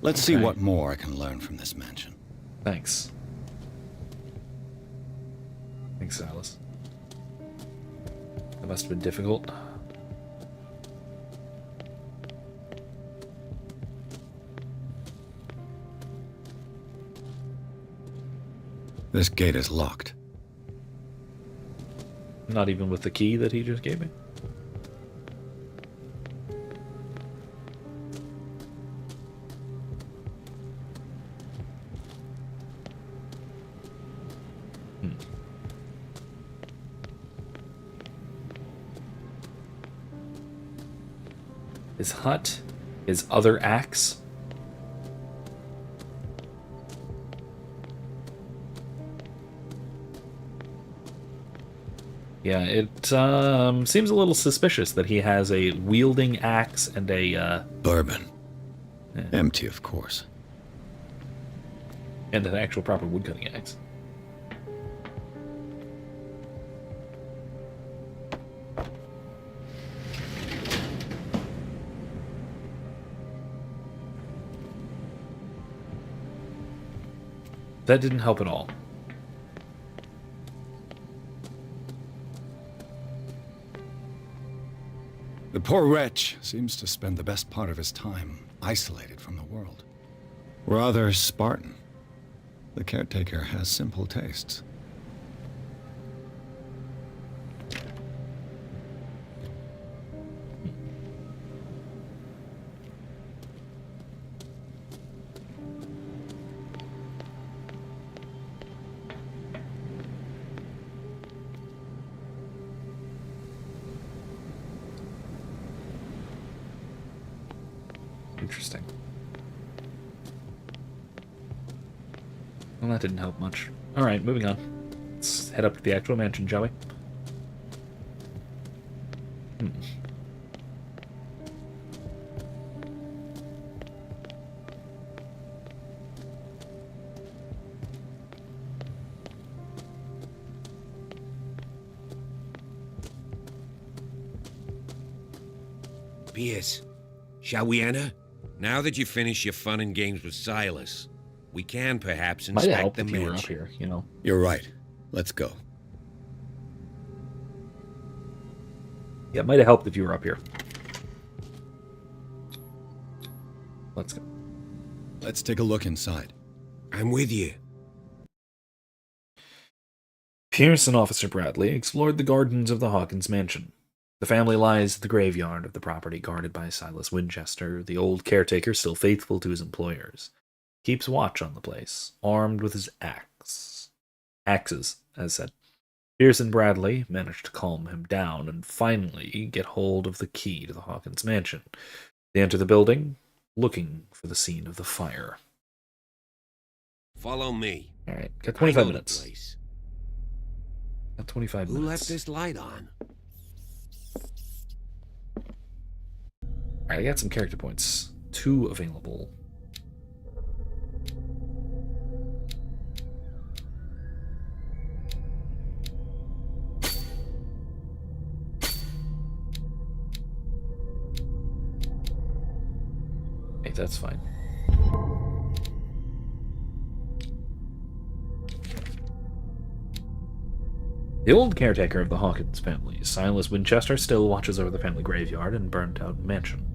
Let's see Okay. what more I can learn from this mansion. Thanks. Thanks, Silas. That must have been difficult. This gate is locked. Not even with the key that he just gave me? His hut, his other axe. Yeah, it seems a little suspicious that he has a wielding axe and a bourbon. Yeah. Empty, of course. And an actual proper woodcutting axe. That didn't help at all. The poor wretch seems to spend the best part of his time isolated from the world. Rather Spartan. The caretaker has simple tastes. Interesting. Well, that didn't help much. Alright, moving on. Let's head up to the actual mansion, shall we? Pierce, shall we enter? Now that you finish your fun and games with Silas, we can perhaps Might have inspect helped the if you were up mansion. here, you know. You're right. Let's go. Yeah, it might have helped if you were up here. Let's go. Let's take a look inside. I'm with you. Pierce and Officer Bradley explored the gardens of the Hawkins mansion. The family lies at the graveyard of the property guarded by Silas Winchester, the old caretaker still faithful to his employers. Keeps watch on the place, armed with his axes, as said. Pierce and Bradley managed to calm him down and finally get hold of the key to the Hawkins mansion. They enter the building, looking for the scene of the fire. Follow me. All right, got 25 I know the minutes. place. Got 25 Who minutes. left this light on? Alright, I got some character points. 2 available. Hey, that's fine. The old caretaker of the Hawkins family, Silas Winchester, still watches over the family graveyard and burnt-out mansion.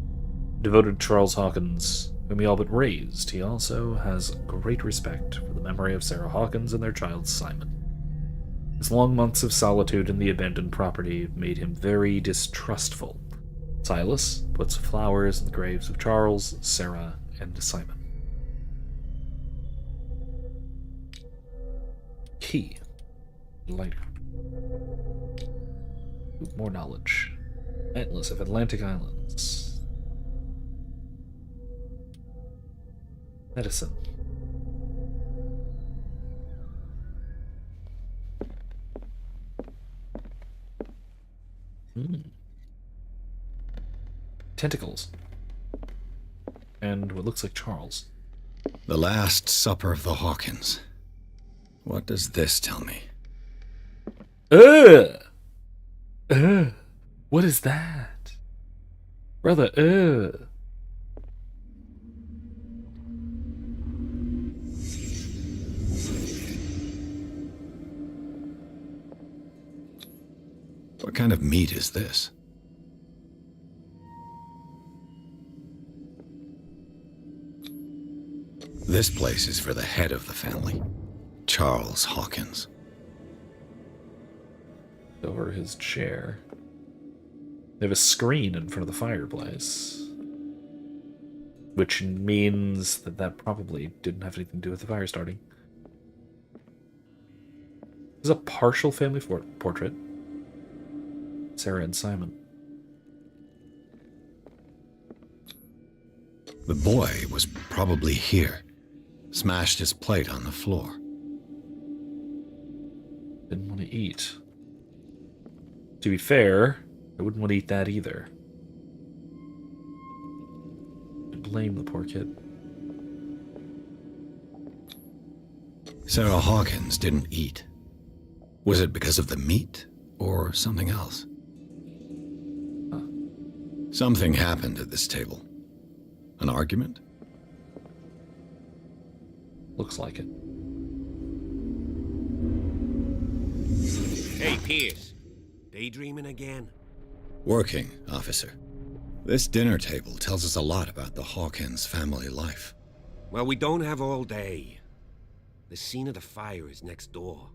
Devoted to Charles Hawkins, whom he all but raised, he also has great respect for the memory of Sarah Hawkins and their child Simon. His long months of solitude in the abandoned property made him very distrustful. Silas puts flowers in the graves of Charles, Sarah, and Simon. Key. Lighter. More knowledge. Atlas of Atlantic Islands. Medicine. Tentacles. And what looks like Charles. The Last Supper of the Hawkins. What does this tell me? What is that? Brother, What kind of meat is this? This place is for the head of the family, Charles Hawkins. Over his chair. They have a screen in front of the fireplace. Which means that that probably didn't have anything to do with the fire starting. This is a partial family portrait. Sarah and Simon. The boy was probably here. Smashed his plate on the floor. Didn't want to eat. To be fair, I wouldn't want to eat that either. I blame the poor kid. Sarah Hawkins didn't eat. Was it because of the meat or something else? Huh. Something happened at this table. An argument? Looks like it. Hey, Pierce. Daydreaming again? Working, officer. This dinner table tells us a lot about the Hawkins family life. Well, we don't have all day. The scene of the fire is next door.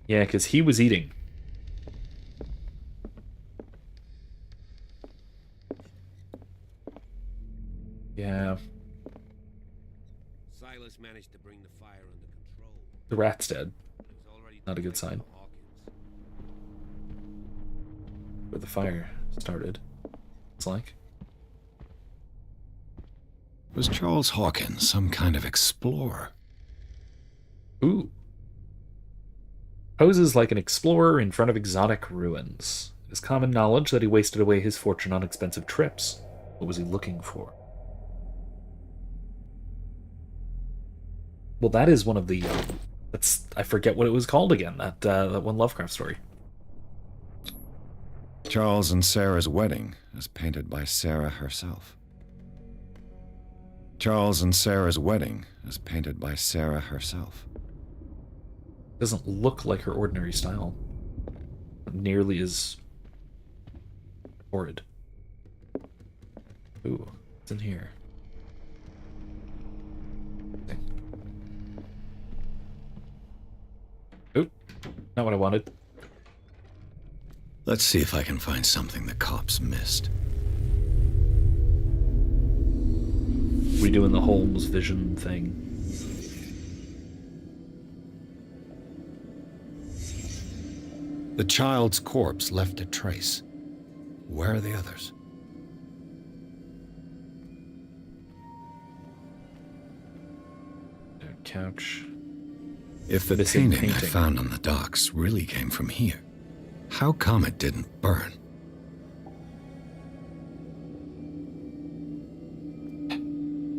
Yeah, because he was eating. Yeah. Silas managed to bring the fire under control. The rat's dead. Not a good sign. Where the fire started. It's like. Was Charles Hawkins some kind of explorer? Ooh. Poses like an explorer in front of exotic ruins. It is common knowledge that he wasted away his fortune on expensive trips. What was he looking for? Well, that is one of the... I forget what it was called again, that one Lovecraft story. Charles and Sarah's wedding, as painted by Sarah herself. Charles and Sarah's wedding, as painted by Sarah herself. Doesn't look like her ordinary style. Nearly as horrid. Ooh, what's in here? Ooh, not what I wanted. Let's see if I can find something the cops missed. We doing the Holmes vision thing. The child's corpse left a trace. Where are the others? Couch. If the painting I found on the docks really came from here, how come it didn't burn?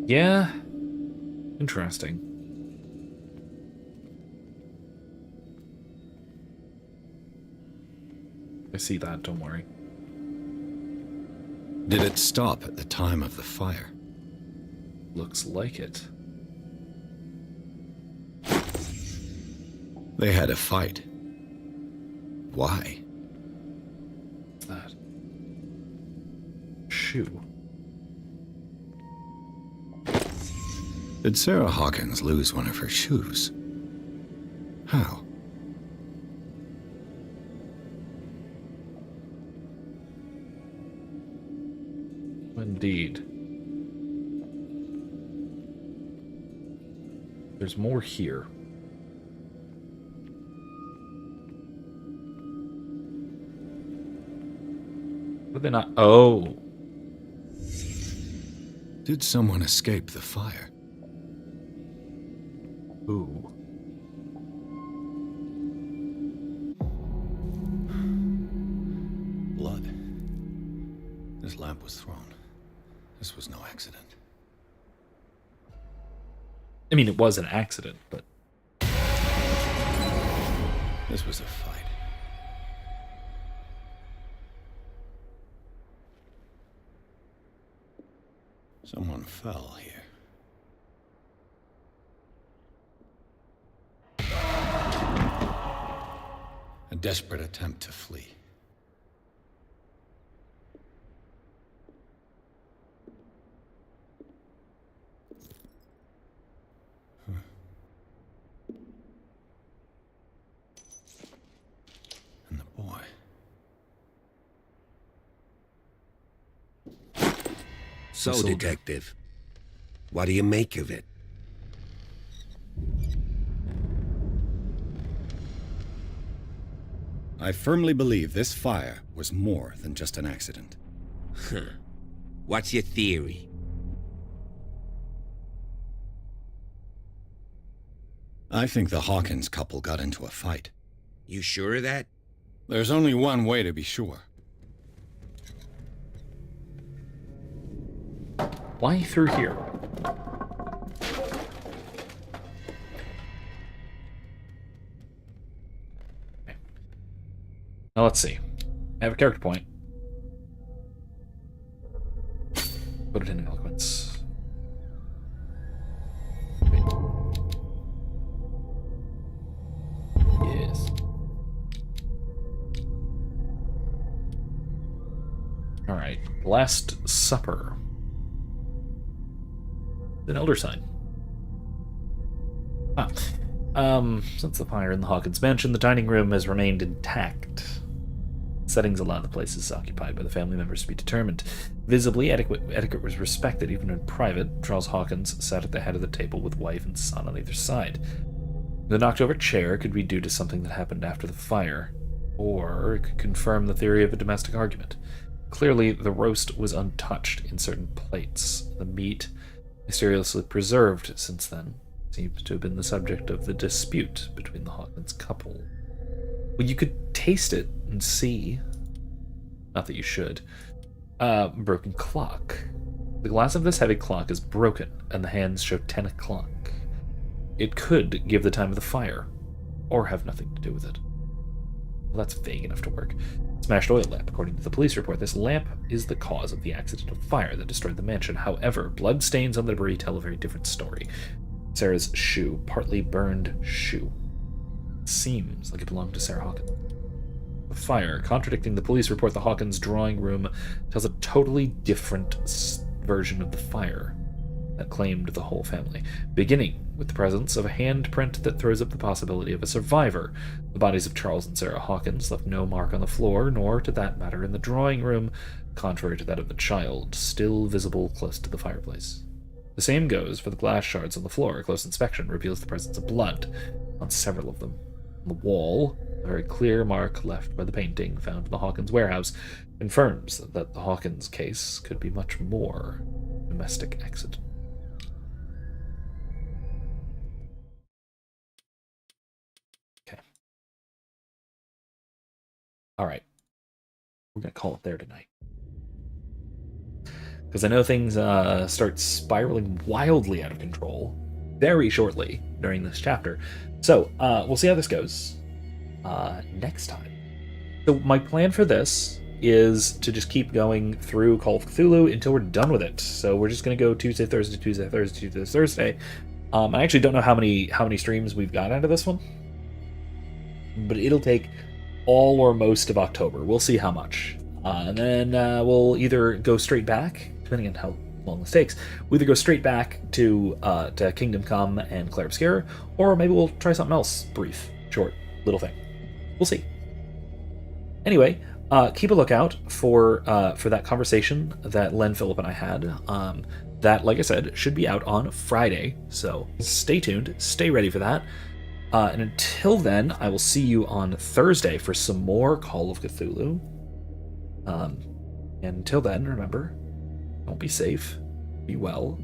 Yeah. Interesting. I see that, don't worry. Did it stop at the time of the fire? Looks like it. They had a fight. Why? What's that? Shoe. Did Sarah Hawkins lose one of her shoes? How? Indeed. There's more here. But they're not. Oh. Did someone escape the fire? Ooh. Blood. This lamp was thrown. This was no accident. I mean, it was an accident, but... This was a fight. Someone fell here. desperate attempt to flee. And the boy. So, soldier. Detective, what do you make of it? I firmly believe this fire was more than just an accident. Huh. What's your theory? I think the Hawkins couple got into a fight. You sure of that? There's only one way to be sure. Why through here? Okay. Now let's see. I have a character point. Put it in eloquence. Wait. Yes. Alright. Last Supper. An elder sign. Since the fire in the Hawkins mansion, the dining room has remained intact. Settings allow the places occupied by the family members to be determined. Visibly, etiquette was respected even in private. Charles Hawkins sat at the head of the table with wife and son on either side. The knocked-over chair could be due to something that happened after the fire, or it could confirm the theory of a domestic argument. Clearly, the roast was untouched in certain plates. The meat, mysteriously preserved since then, seems to have been the subject of the dispute between the Hawkins couple. Well, you could taste it and see. Not that you should. Broken clock. The glass of this heavy clock is broken, and the hands show 10 o'clock. It could give the time of the fire, or have nothing to do with it. Well, that's vague enough to work. Smashed oil lamp. According to the police report, this lamp is the cause of the accidental fire that destroyed the mansion. However, blood stains on the debris tell a very different story. Sarah's shoe, partly burned shoe. Seems like it belonged to Sarah Hawkins. The fire, contradicting the police report, the Hawkins drawing room tells a totally different version of the fire that claimed the whole family, beginning with the presence of a handprint that throws up the possibility of a survivor. The bodies of Charles and Sarah Hawkins left no mark on the floor, nor, to that matter, in the drawing room, contrary to that of the child, still visible close to the fireplace. The same goes for the glass shards on the floor. A close inspection reveals the presence of blood on several of them. On the wall, a very clear mark left by the painting found in the Hawkins warehouse confirms that the Hawkins case could be much more domestic accident. Okay. All right. We're going to call it there tonight. Because I know things start spiraling wildly out of control very shortly during this chapter. So, we'll see how this goes next time. So my plan for this is to just keep going through Call of Cthulhu until we're done with it. So we're just going to go Tuesday, Thursday, Tuesday, Thursday, Tuesday, Thursday. I actually don't know how many streams we've got out of this one. But it'll take all or most of October. We'll see how much. And then we'll either go straight back, depending on how long this takes, we'll either go straight back to Kingdom Come and Clair Obscura, or maybe we'll try something else, brief, short, little thing. We'll see. Anyway, keep a lookout for that conversation that Len, Phillip, and I had. That, like I said, should be out on Friday, so stay tuned, stay ready for that. And until then, I will see you on Thursday for some more Call of Cthulhu. And until then, remember, don't be safe, be well,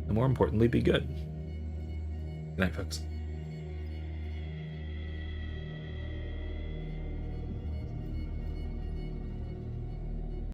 and more importantly, be good. Good night, folks.